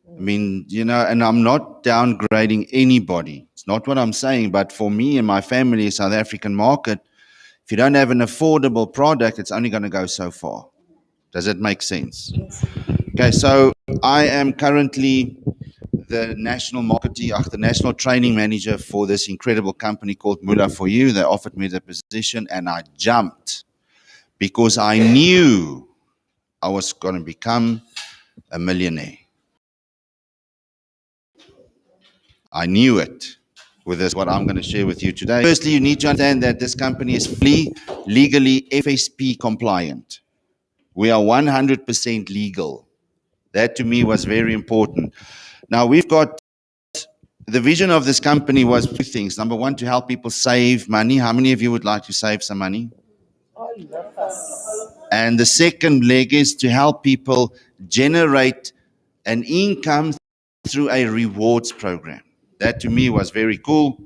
Speaker 6: I mean, and I'm not downgrading anybody. It's not what I'm saying. But for me and my family, South African market, if you don't have an affordable product, it's only going to go so far. Does it make sense? Okay, so I am currently the national marketing, the national training manager for this incredible company called Mula for You. They offered me the position, and I jumped because I knew I was going to become a millionaire. I knew it. With this, what I'm going to share with you today. Firstly, you need to understand that this company is fully legally FSP compliant. We are 100% legal. That to me was very important. Now we've got, the vision of this company was two things. Number one, to help people save money. How many of you would like to save some money? And the second leg is to help people generate an income through a rewards program. That to me was very cool.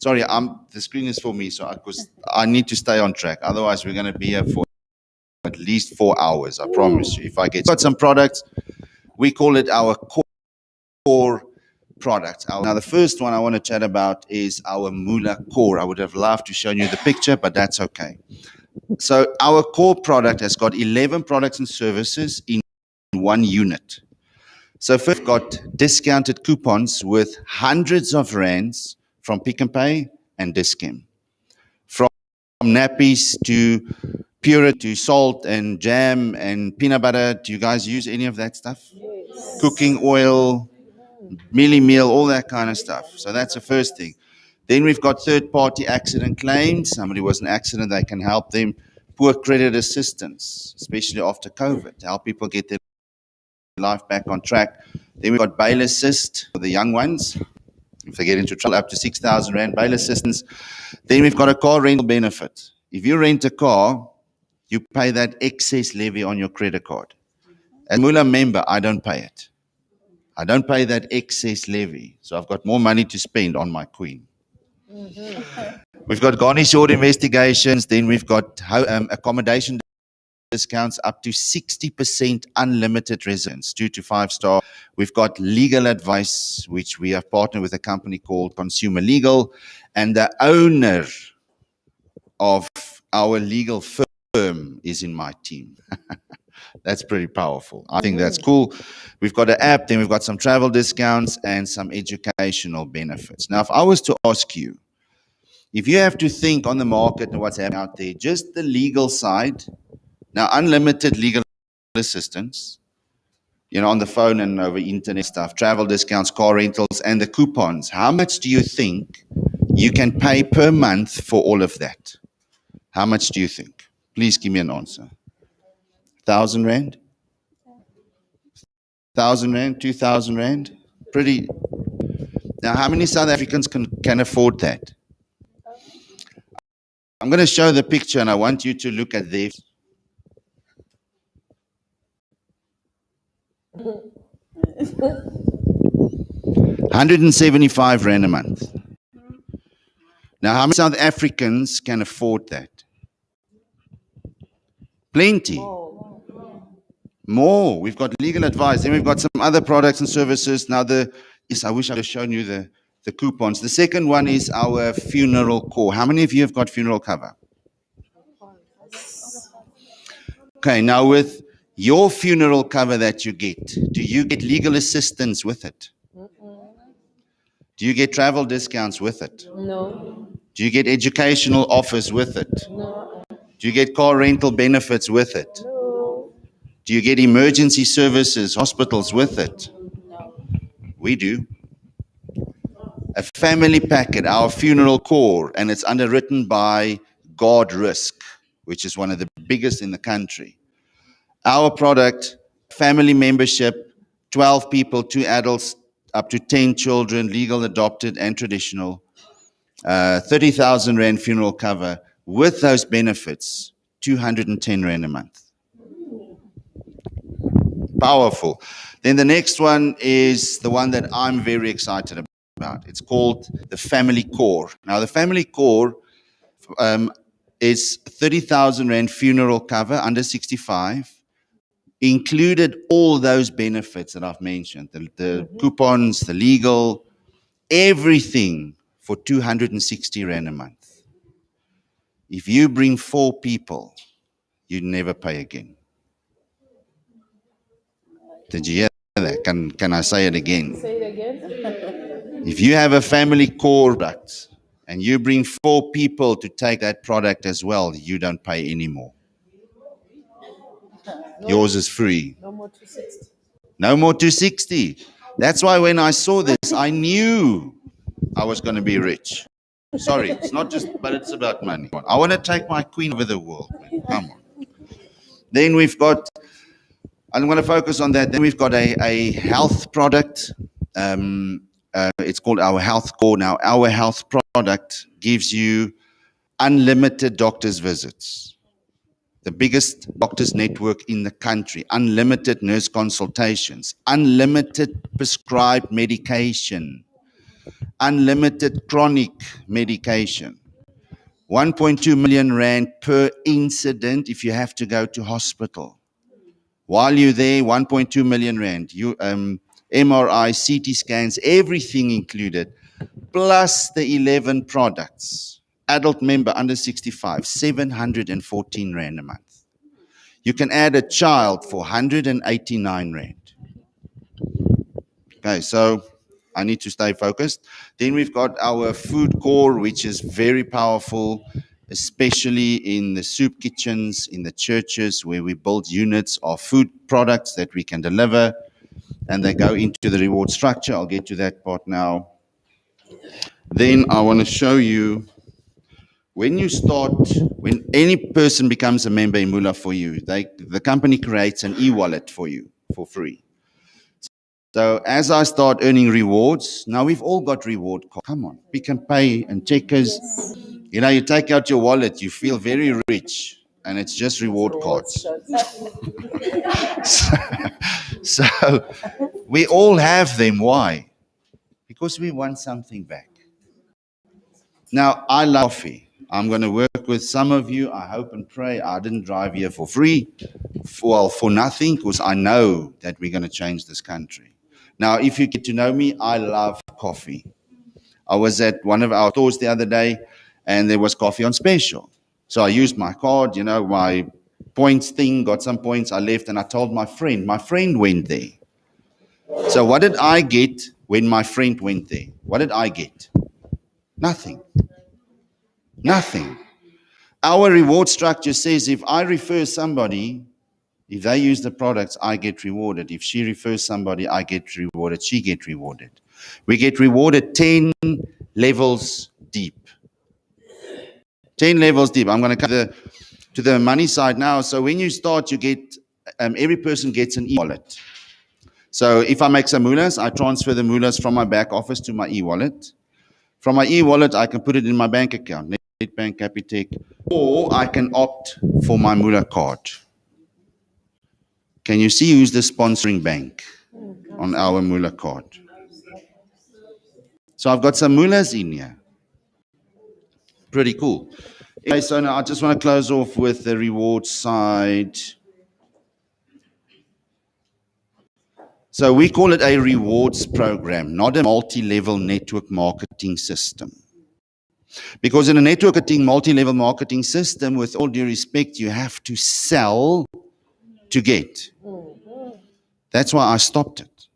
Speaker 6: Sorry, the screen is for me, so I need to stay on track. Otherwise, we're going to be here for at least 4 hours, I promise you. If I got some products, we call it our core products. Now, the first one I want to chat about is our Mula Core. I would have loved to show you the picture, but that's okay. So our core product has got 11 products and services in one unit. So first, we've got discounted coupons with hundreds of rands from Pick n Pay and Dis-Chem. From nappies to Puree to salt and jam and peanut butter. Do you guys use any of that stuff? Yes. Cooking oil, mealie meal, all that kind of stuff. So that's the first thing. Then we've got third-party accident claims. Somebody was in an accident, they can help them. Poor credit assistance, especially after COVID, to help people get their life back on track. Then we've got bail assist for the young ones. If they get into trouble, up to 6,000 Rand bail assistance. Then we've got a car rental benefit. If you rent a car, you pay that excess levy on your credit card. As a Mula member, I don't pay it. I don't pay that excess levy. So I've got more money to spend on my queen. We've got garnish order investigations. Then we've got accommodation discounts up to 60% unlimited residence, 2 to 5 star. We've got legal advice, which we have partnered with a company called Consumer Legal. And the owner of our legal firm is in my team. That's pretty powerful. I think that's cool. We've got an app, then we've got some travel discounts and some educational benefits. Now, if I was to ask you, if you have to think on the market and what's happening out there, just the legal side, now unlimited legal assistance, on the phone and over internet stuff, travel discounts, car rentals, and the coupons. How much do you think you can pay per month for all of that? How much do you think? Please give me an answer. 1,000 rand? 1,000 rand? 2,000 rand? Pretty. Now, how many South Africans can afford that? I'm going to show the picture and I want you to look at this. R175 a month. Now, how many South Africans can afford that? Plenty. More. We've got legal advice. Then we've got some other products and services. Now, I wish I had shown you the coupons. The second one is our funeral core. How many of you have got funeral cover? Okay, now with your funeral cover that you get, do you get legal assistance with it? Do you get travel discounts with it?
Speaker 3: No.
Speaker 6: Do you get educational offers with it?
Speaker 3: No.
Speaker 6: Do you get car rental benefits with it?
Speaker 3: No.
Speaker 6: Do you get emergency services, hospitals with it?
Speaker 3: No.
Speaker 6: We do. A family packet, our funeral core, and it's underwritten by God Risk, which is one of the biggest in the country. Our product, family membership, 12 people, 2 adults, up to 10 children, legal, adopted, and traditional, 30,000 Rand funeral cover. With those benefits, 210 Rand a month. Powerful. Then the next one is the one that I'm very excited about. It's called the Family Core. Now, the Family Core is 30,000 Rand funeral cover under 65. Included all those benefits that I've mentioned, the coupons, the legal, everything for 260 Rand a month. If you bring 4 people, you never pay again. Did you hear that? Can I say it again?
Speaker 3: Say it again.
Speaker 6: If you have a family core product and you bring 4 people to take that product as well, you don't pay anymore. Yours is free.
Speaker 3: No more 260.
Speaker 6: No more 260. That's why when I saw this, I knew I was going to be rich. Sorry, it's not just, but it's about money. I want to take my queen over the world. Man. Come on. Then we've got, I'm going to focus on that. Then we've got a health product. It's called our Health Core. Now, our health product gives you unlimited doctor's visits. The biggest doctors network in the country, unlimited nurse consultations, unlimited prescribed medication, unlimited chronic medication, 1.2 million Rand per incident if you have to go to hospital. While you're there, 1.2 million Rand, MRI, CT scans, everything included, plus the 11 products. Adult member under 65, 714 Rand a month. You can add a child for 189 Rand. Okay, so I need to stay focused. Then we've got our food core, which is very powerful, especially in the soup kitchens, in the churches, where we build units of food products that we can deliver, and they go into the reward structure. I'll get to that part now. Then I want to show you, when any person becomes a member in Mula for you, the company creates an e-wallet for you for free. So as I start earning rewards, now we've all got reward cards. Come on, Pick n Pay and Checkers. You know, you take out your wallet, you feel very rich, and it's just reward cards. So we all have them. Why? Because we want something back. Now, I love coffee. I'm going to work with some of you. I hope and pray I didn't drive here for free, for nothing, because I know that we're going to change this country. Now, if you get to know me, I love coffee. I was at one of our stores the other day, and there was coffee on special. So I used my card, my points thing, got some points. I left, and I told my friend. My friend went there. So what did I get when my friend went there? What did I get? Nothing. Nothing. Our reward structure says if I refer somebody, If they use the products, I get rewarded. If she refers somebody, I get rewarded. She get rewarded. We get rewarded 10 levels deep. 10 levels deep. I'm going to come to the money side now. So when you start, you get, every person gets an e-wallet. So if I make some mullahs, I transfer the mullahs from my back office to my e-wallet. From my e-wallet, I can put it in my bank account, Netbank, Capitec, or I can opt for my mullah card. Can you see who's the sponsoring bank on our mullah card? So I've got some mullahs in here. Pretty cool. Okay, so now I just want to close off with the reward side. So we call it a rewards program, not a multi-level network marketing system. Because in a networking multi-level marketing system, with all due respect, you have to sell to get. That's why I stopped it.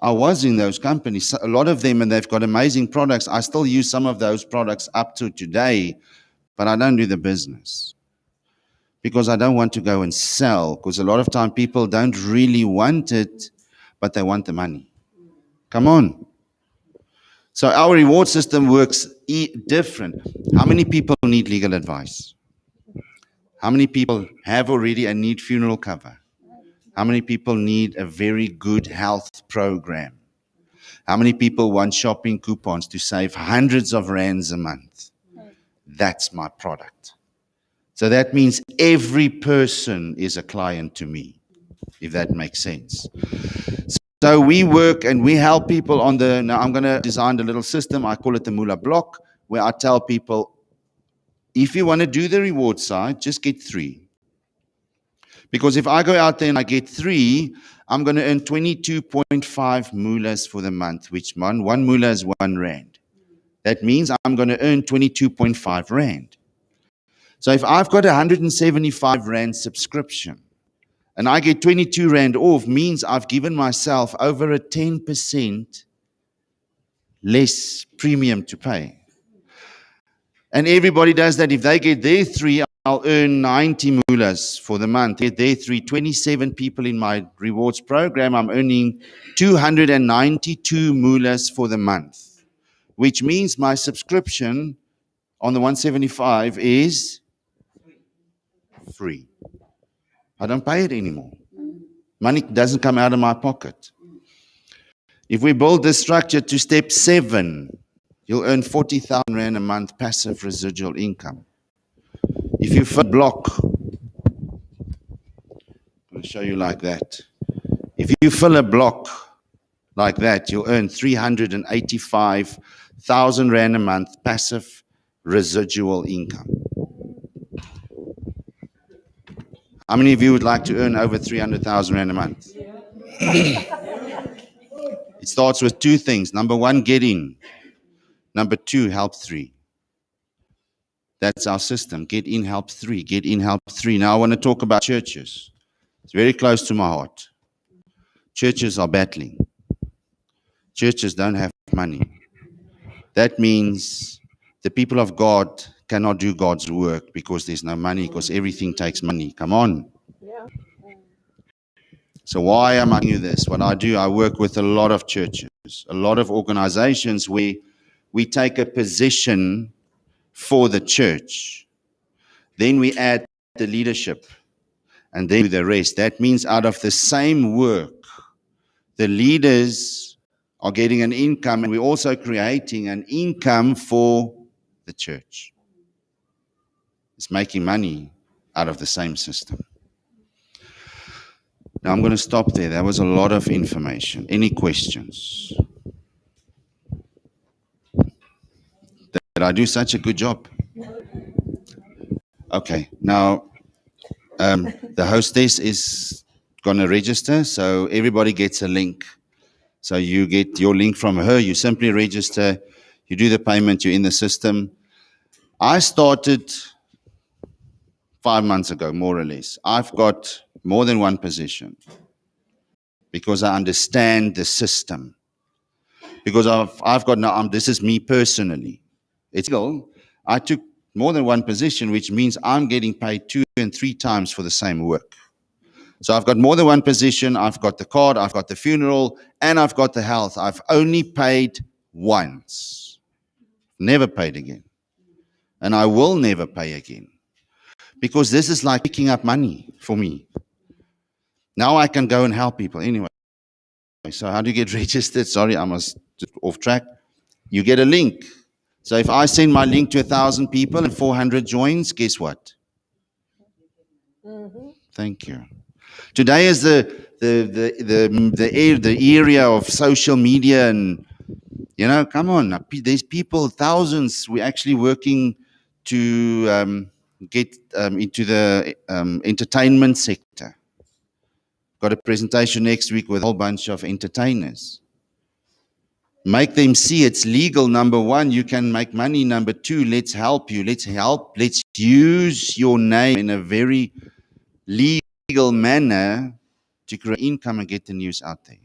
Speaker 6: I was in those companies, a lot of them, and they've got amazing products. I still use some of those products up to today, but I don't do the business. Because I don't want to go and sell, because a lot of time people don't really want it, but they want the money. Come on. So our reward system works different. How many people need legal advice? How many people have already and need funeral cover? How many people need a very good health program? How many people want shopping coupons to save hundreds of rands a month? That's my product. So that means every person is a client to me, if that makes sense. So we work and we help people on the, now I'm going to design a little system, I call it the Mullah block, where I tell people, if you want to do the reward side, just get 3. Because if I go out there and I get 3, I'm going to earn 22.5 mullahs for the month, which one mullah is 1 rand. That means I'm going to earn 22.5 rand. So if I've got a 175 rand subscription, and I get 22 rand off, means I've given myself over a 10% less premium to pay. And everybody does that. If they get their 3, I'll earn 90 mullahs for the month. Get their 3, 27 people in my rewards program, I'm earning 292 mullahs for the month, which means my subscription on the 175 is free. I don't pay it anymore. Money doesn't come out of my pocket. If we build this structure to step 7, you'll earn 40,000 rand a month passive residual income. If you fill a block, I'll show you like that. If you fill a block like that, you'll earn 385,000 rand a month passive residual income. How many of you would like to earn over 300,000 rand a month? It starts with 2 things. Number 1, get in. Number 2, help 3. That's our system. Get in, help 3. Get in, help 3. Now I want to talk about churches. It's very close to my heart. Churches are battling. Churches don't have money. That means the people of God cannot do God's work because there's no money, because everything takes money. Come on. So why am I doing this? What I do, I work with a lot of churches, a lot of organizations where we take a position for the church. Then we add the leadership and then do the rest. That means out of the same work, the leaders are getting an income, and we're also creating an income for the church. It's making money out of the same system. Now I'm going to stop there. That was a lot of information. Any questions? Did I do such a good job? Okay. Now, the hostess is going to register, so everybody gets a link. So you get your link from her. You simply register. You do the payment. You're in the system. I started 5 months ago, more or less. I've got more than one position because I understand the system. Because I've got now, this is me personally. It's legal. I took more than one position, which means I'm getting paid 2 and 3 times for the same work. So I've got more than one position. I've got the card, I've got the funeral, and I've got the health. I've only paid once. Never paid again. And I will never pay again. Because this is like picking up money for me. Now I can go and help people. Anyway, so how do you get registered? Sorry, I must off track. You get a link. So if I send my link to 1,000 people and 400 joins, guess what? Thank you. Today is the area of social media, and come on, there's people, thousands. We're actually working to get into the entertainment sector. Got a presentation next week with a whole bunch of entertainers. Make them see it's legal. Number one, you can make money. Number two, let's help you. Let's use your name in a very legal manner to create income and get the news out there.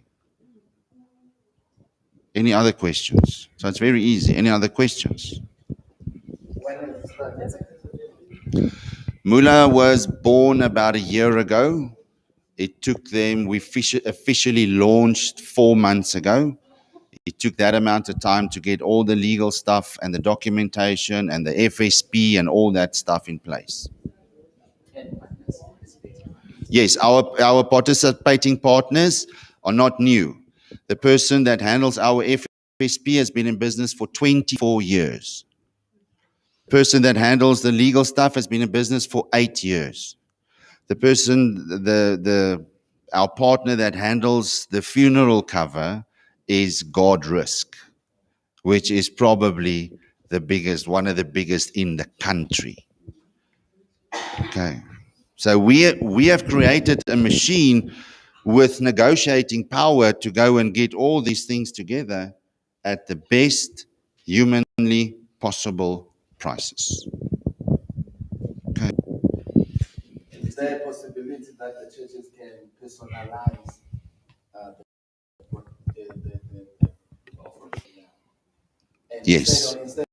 Speaker 6: Any other questions? So it's very easy. Any other questions? Mula was born about a year ago. It took them, we officially launched 4 months ago. It took that amount of time to get all the legal stuff and the documentation and the FSP and all that stuff in place. Yes, our participating partners are not new. The person that handles our FSP has been in business for 24 years. The person that handles the legal stuff has been in business for 8 years. The person, our partner that handles the funeral cover is God Risk, which is probably one of the biggest in the country. Okay. So we have created a machine with negotiating power to go and get all these things together at the best humanly possible prices. Okay.
Speaker 7: Is there a possibility that the churches can personalize the offering? And
Speaker 6: Yes.
Speaker 7: Instead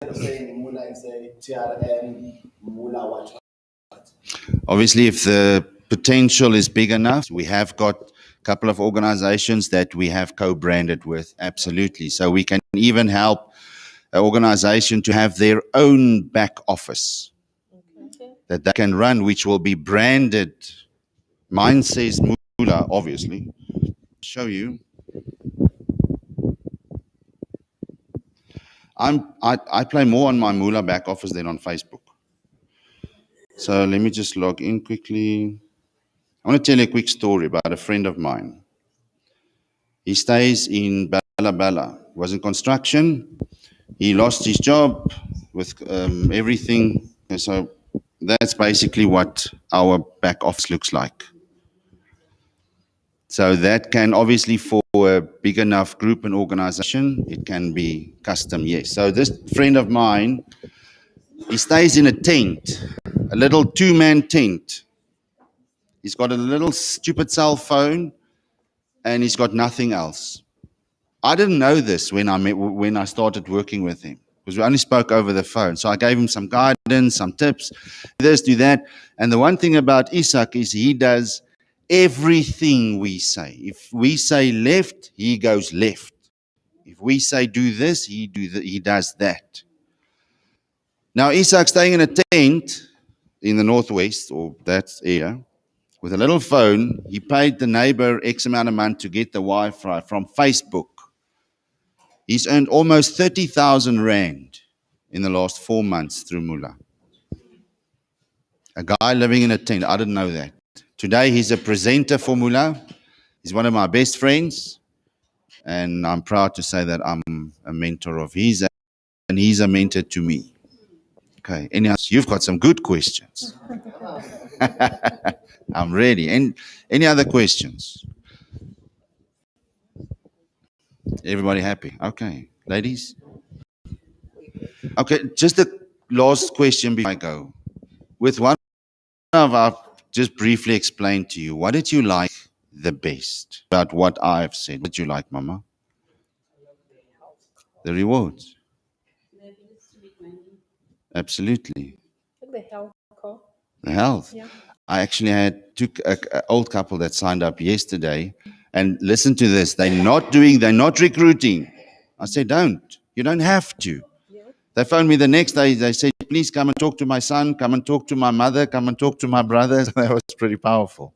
Speaker 7: of saying Mula and say TRM, Mula watch.
Speaker 6: Obviously, if the potential is big enough, we have got a couple of organizations that we have co-branded with, absolutely. So we can even help an organization to have their own back office that they can run, which will be branded. Mine says Mula, obviously. Show you. I play more on my Mula back office than on Facebook. So let me just log in quickly. I want to tell you a quick story about a friend of mine. He stays in Bella Bella. Was in construction. He lost his job with everything. And so that's basically what our back office looks like. So that can obviously, for a big enough group and organization, it can be custom, yes. So this friend of mine, he stays in a tent, a little two-man tent. He's got a little stupid cell phone, and he's got nothing else. I didn't know this when I started working with him, because we only spoke over the phone. So I gave him some guidance, some tips, do this, do that. And the one thing about Isak is he does everything we say. If we say left, he goes left. If we say do this, he does that. Now Isak's staying in a tent in the northwest, or that area, with a little phone. He paid the neighbor X amount of money to get the Wi-Fi from Facebook. He's earned almost 30,000 Rand in the last 4 months through Mula. A guy living in a tent. I didn't know that. Today he's a presenter for Mula. He's one of my best friends. And I'm proud to say that I'm a mentor of his, and he's a mentor to me. Okay, you've got some good questions. I'm ready. And any other questions? Everybody happy? Okay, ladies? Okay, just a last question before I go. With one of I've just briefly explained to you, what did you like the best about what I've said? What did you like, Mama? The rewards. Absolutely.
Speaker 3: The health.
Speaker 6: The health.
Speaker 3: Yeah.
Speaker 6: I actually had an old couple that signed up yesterday, and listen to this. They're not recruiting. I said, you don't have to. They phoned me the next day. They said, please come and talk to my son, come and talk to my mother, come and talk to my brothers. That was pretty powerful.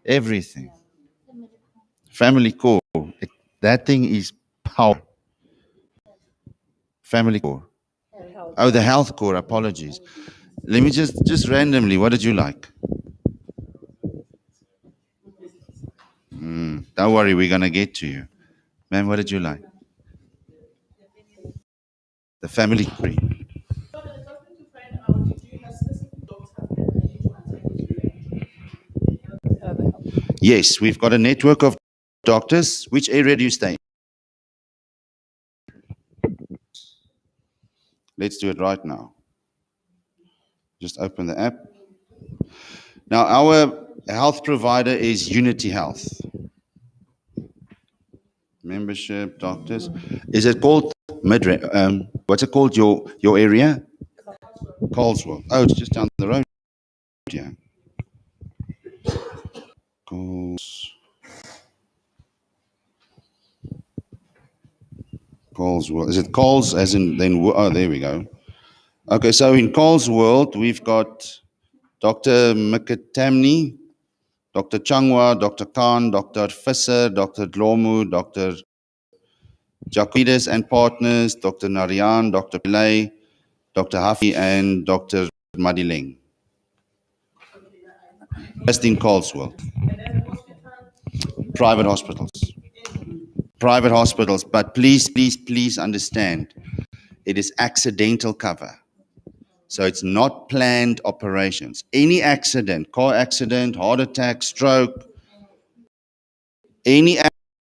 Speaker 6: Everything. Family core. That thing is power. Family core. Oh, the health core. Apologies. Let me just randomly, what did you like? Don't worry, we're going to get to you. Man, what did you like? The family core. Yes, we've got a network of doctors. Which area do you stay in? Let's do it right now. Just open the app. Now, our health provider is Unity Health. Membership, doctors. Is it called what's it called, your area? Coleswell. Oh, it's just down the road. Yeah. Coleswell. Is it Coles as in then? Oh, there we go. Okay, so in Colesworld, we've got Dr. Mkatamni, Dr. Changwa, Dr. Khan, Dr. Visser, Dr. Dlomu, Dr. Jaquides and partners, Dr. Narayan, Dr. Pillay, Dr. Hafi, and Dr. Madileng. Just in Colesworld. Private hospitals. Private hospitals, but please, please, please understand, it is accidental cover. So it's not planned operations. Any accident, car accident, heart attack, stroke, any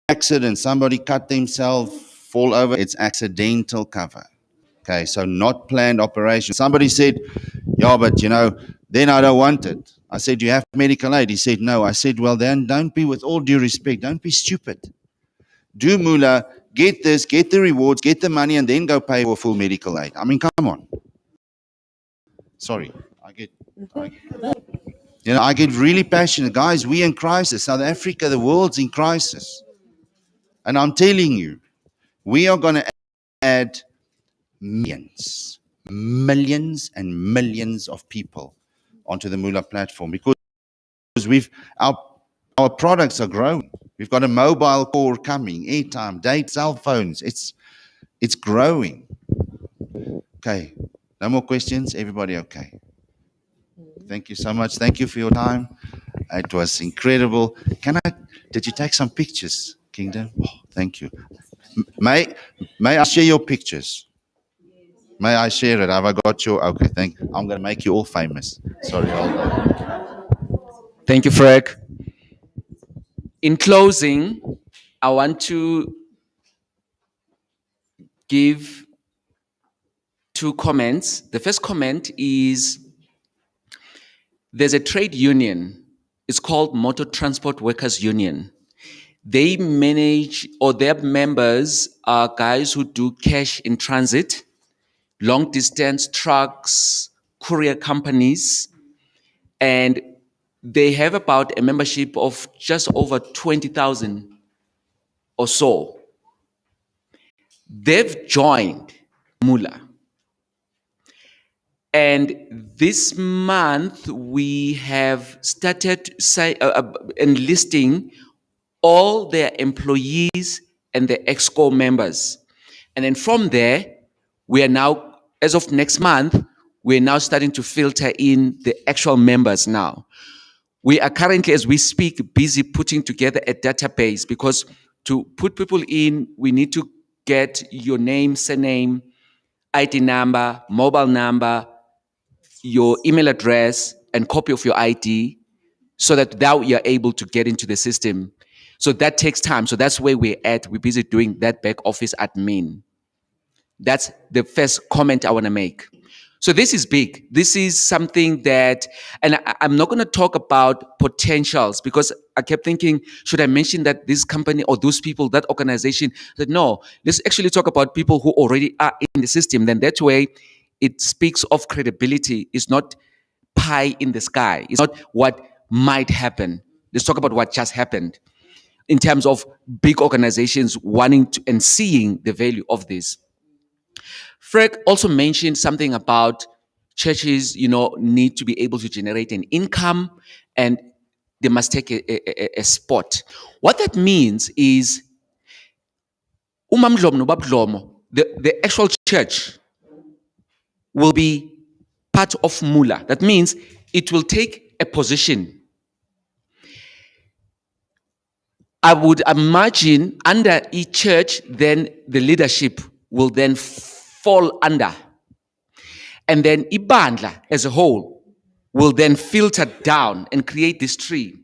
Speaker 6: accident, somebody cut themselves, fall over, it's accidental cover. Okay, so not planned operation. Somebody said, yeah, but then I don't want it. I said, you have medical aid? He said, no. I said, well, then don't be, with all due respect, don't be stupid. Do moolah, get this, get the rewards, get the money, and then go pay for full medical aid. I mean, come on. Sorry, I get really passionate. Guys, we're in crisis. South Africa, the world's in crisis. And I'm telling you, we are going to add millions and millions of people onto the Moolah platform because our products are growing. We've got a mobile core coming, airtime, data, cell phones. It's growing. Okay, no more questions. Everybody okay? Thank you so much. Thank you for your time. It was incredible. Did you take some pictures, Kingdom? Oh, thank you. May I share your pictures? May I share it? Have I got your? Okay, thank you. I'm going to make you all famous. Sorry, hold on.
Speaker 4: Thank you, Frank. In closing, I want to give two comments. The first comment is there's a trade union. It's called Motor Transport Workers Union. They manage, or their members are guys who do cash in transit, long distance trucks, courier companies, and they have about a membership of just over 20,000 or so. They've joined Moolah. And this month, we have started enlisting all their employees and the EXCO members. And then from there, we are now, as of next month, we're now starting to filter in the actual members now. We are currently, as we speak, busy putting together a database because to put people in, we need to get your name, surname, ID number, mobile number, your email address, and copy of your ID so that now you're able to get into the system. So that takes time. So that's where we're at. We're busy doing that back office admin. That's the first comment I want to make. So this is big. This is something that, and I'm not going to talk about potentials because I kept thinking, should I mention that this company or those people, that organization? I said, no, let's actually talk about people who already are in the system. Then that way it speaks of credibility. It's not pie in the sky. It's not what might happen. Let's talk about what just happened in terms of big organizations wanting to and seeing the value of this. Frank also mentioned something about churches, need to be able to generate an income and they must take a spot. What that means is, the actual church will be part of Mula. That means it will take a position. I would imagine under each church, then the leadership will then fall under. And then Ibandla as a whole will then filter down and create this tree.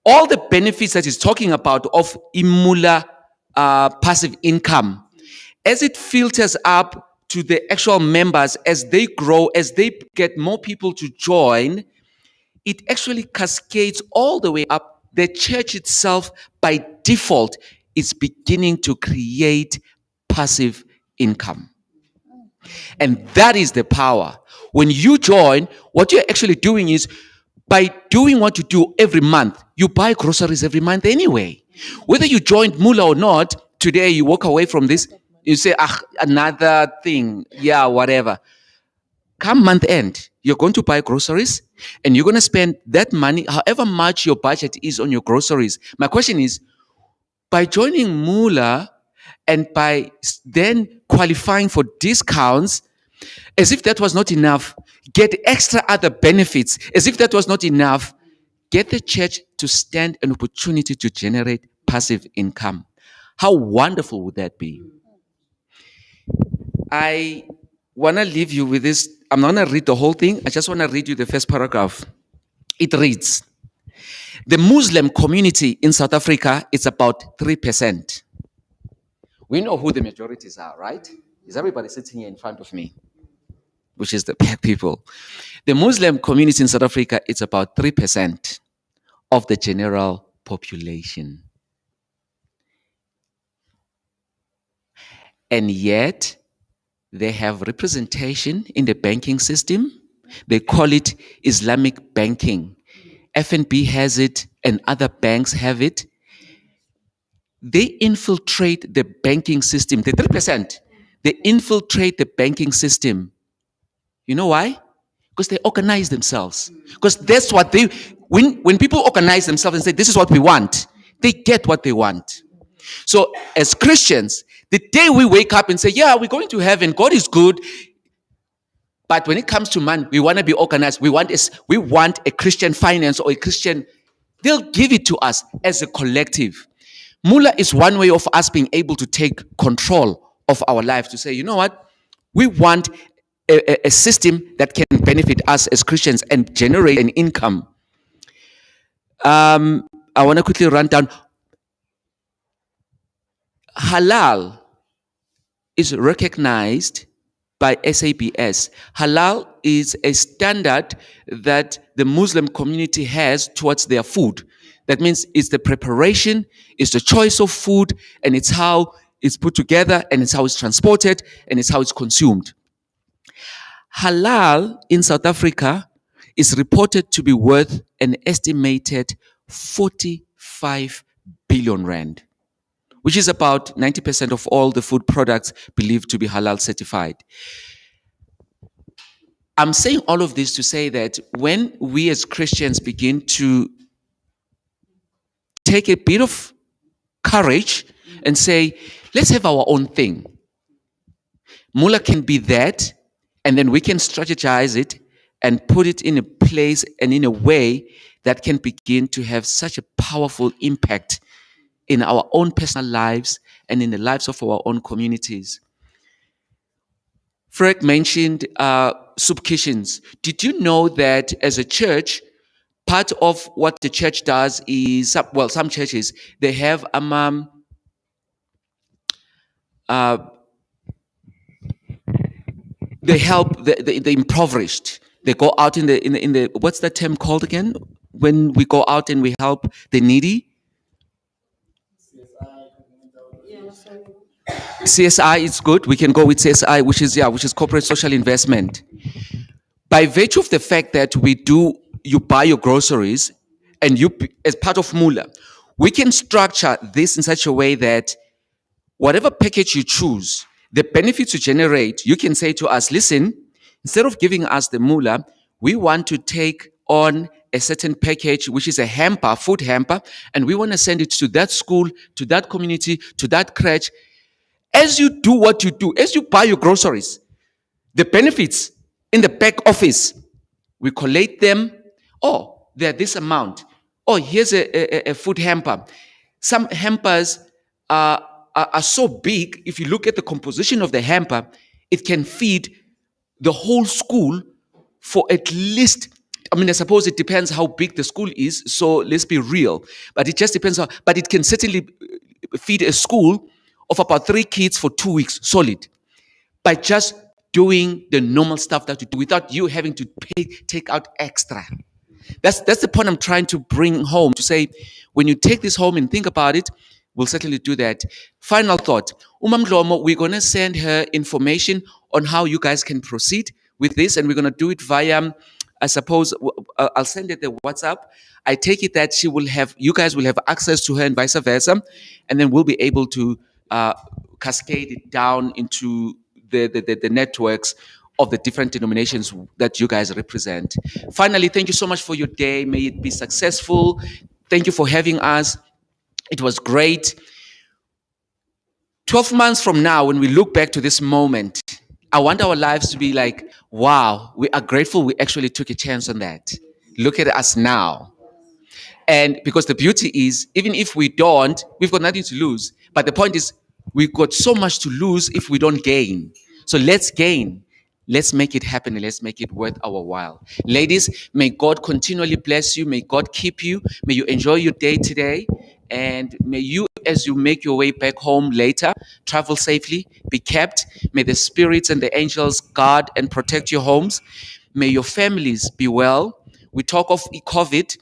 Speaker 4: All the benefits that he's talking about of Imula passive income, as it filters up to the actual members, as they grow, as they get more people to join, it actually cascades all the way up. The church itself, by default, is beginning to create passive income. And that is the power. When you join, what you're actually doing is, by doing what you do every month, you buy groceries every month anyway. Whether you joined Mula or not, today you walk away from this, you say, another thing, yeah, whatever. Come month end, you're going to buy groceries and you're going to spend that money, however much your budget is on your groceries. My question is, by joining Mula and by then qualifying for discounts, as if that was not enough, get extra other benefits. As if that was not enough, get the church to stand an opportunity to generate passive income. How wonderful would that be? I want to leave you with this. I'm not going to read the whole thing. I just want to read you the first paragraph. It reads, the Muslim community in South Africa is about 3%. We know who the majorities are, right? Is everybody sitting here in front of me? Which is the black people. The Muslim community in South Africa is about 3% of the general population. And yet, they have representation in the banking system. They call it Islamic banking. FNB has it and other banks have it. They infiltrate the banking system. The 3%, they infiltrate the banking system. You know why? Because they organize themselves. Because that's what they, when people organize themselves and say, this is what we want, they get what they want. So as Christians, the day we wake up and say, yeah, we're going to heaven, God is good, but when it comes to man, we want to be organized. We want a Christian finance or a Christian, they'll give it to us as a collective. Mula is one way of us being able to take control of our life, to say, you know what, we want a system that can benefit us as Christians and generate an income. I want to quickly run down. Halal is recognized by SABS. Halal is a standard that the Muslim community has towards their food. That means it's the preparation, it's the choice of food, and it's how it's put together, and it's how it's transported, and it's how it's consumed. Halal in South Africa is reported to be worth an estimated 45 billion rand, which is about 90% of all the food products believed to be halal certified. I'm saying all of this to say that when we as Christians begin to take a bit of courage and say, let's have our own thing. Mula can be that, and then we can strategize it and put it in a place and in a way that can begin to have such a powerful impact in our own personal lives and in the lives of our own communities. Frank mentioned soup kitchens. Did you know that as a church, part of what the church does is, well, some churches, they have they help the impoverished. They go out in the what's that term called again? When we go out and we help the needy? CSI is good. We can go with CSI, which is corporate social investment. by virtue of the fact that you buy your groceries and as part of Mula, we can structure this in such a way that whatever package you choose, the benefits you generate, you can say to us, listen, instead of giving us the Mula, we want to take on a certain package, which is a hamper, food hamper, and we want to send it to that school, to that community, to that crèche. As you do what you do, as you buy your groceries, the benefits in the back office, we collate them. Oh, they're this amount. Oh, here's a food hamper. Some hampers are so big, if you look at the composition of the hamper, it can feed the whole school for at least, I mean, I suppose it depends how big the school is, so let's be real. But it just depends but it can certainly feed a school of about 3 kids for 2 weeks solid by just doing the normal stuff that you do without you having to take out extra. That's the point I'm trying to bring home, to say, when you take this home and think about it, we'll certainly do that. Final thought. Umam, we're going to send her information on how you guys can proceed with this, and we're going to do it via, I suppose, I'll send it the WhatsApp. I take it that you guys will have access to her and vice versa, and then we'll be able to cascade it down into the networks of the different denominations that you guys represent. Finally, thank you so much for your day. May it be successful. Thank you for having us. It was great. 12 months from now, when we look back to this moment, I want our lives to be like, wow, we are grateful we actually took a chance on that. Look at us now. And because the beauty is, even if we don't, we've got nothing to lose. But the point is, we've got so much to lose if we don't gain. So let's gain. Let's make it happen and let's make it worth our while. Ladies, may God continually bless you. May God keep you. May you enjoy your day today. And may you, as you make your way back home later, travel safely, be kept. May the spirits and the angels guard and protect your homes. May your families be well. We talk of COVID.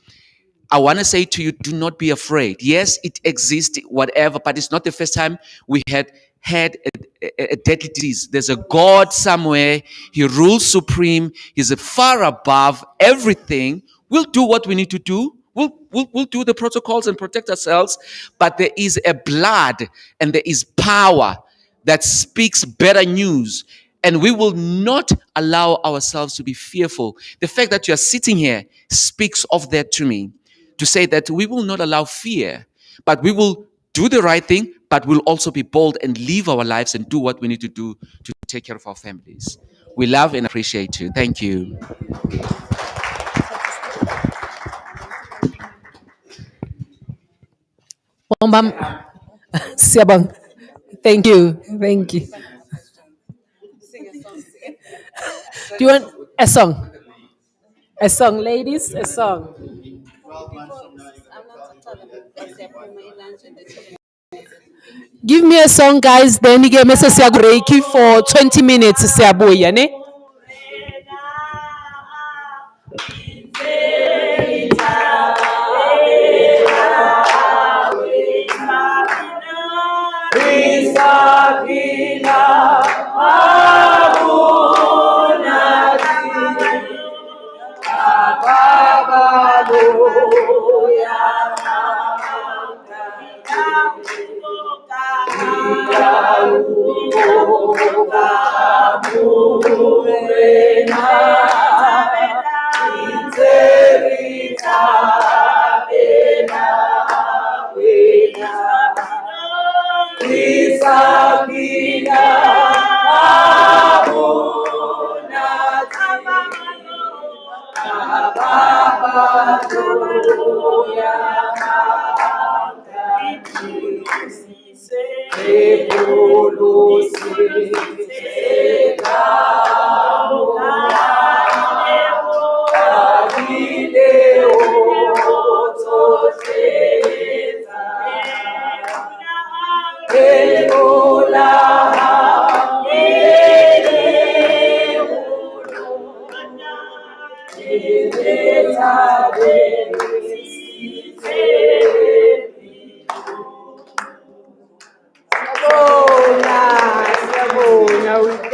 Speaker 4: I want to say to you, do not be afraid. Yes, it exists, whatever, but it's not the first time we had a deadly disease. There's a God somewhere. He rules supreme. He's far above everything. We'll do what we need to do. We'll do the protocols and protect ourselves. But there is a blood and there is power that speaks better news. And we will not allow ourselves to be fearful. The fact that you are sitting here speaks of that to me, to say that we will not allow fear, but we will do the right thing, but we'll also be bold and live our lives and do what we need to do to take care of our families. We love and appreciate you. Thank you.
Speaker 2: Umbam, siyabonga. Thank you. Thank you. Do you want a song? A song, ladies? A song. Give me a song, guys. Then you get Mr. Reiki for 20 minutes. Siyabuya, ne?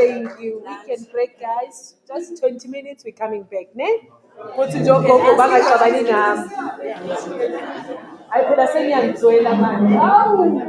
Speaker 1: Thank you. We can break, guys. Just 20 minutes. We're coming back, ne? Kuthi nje ogogo bangaxabani nami. Hayi phela sengiyangizwela manje. Hawu.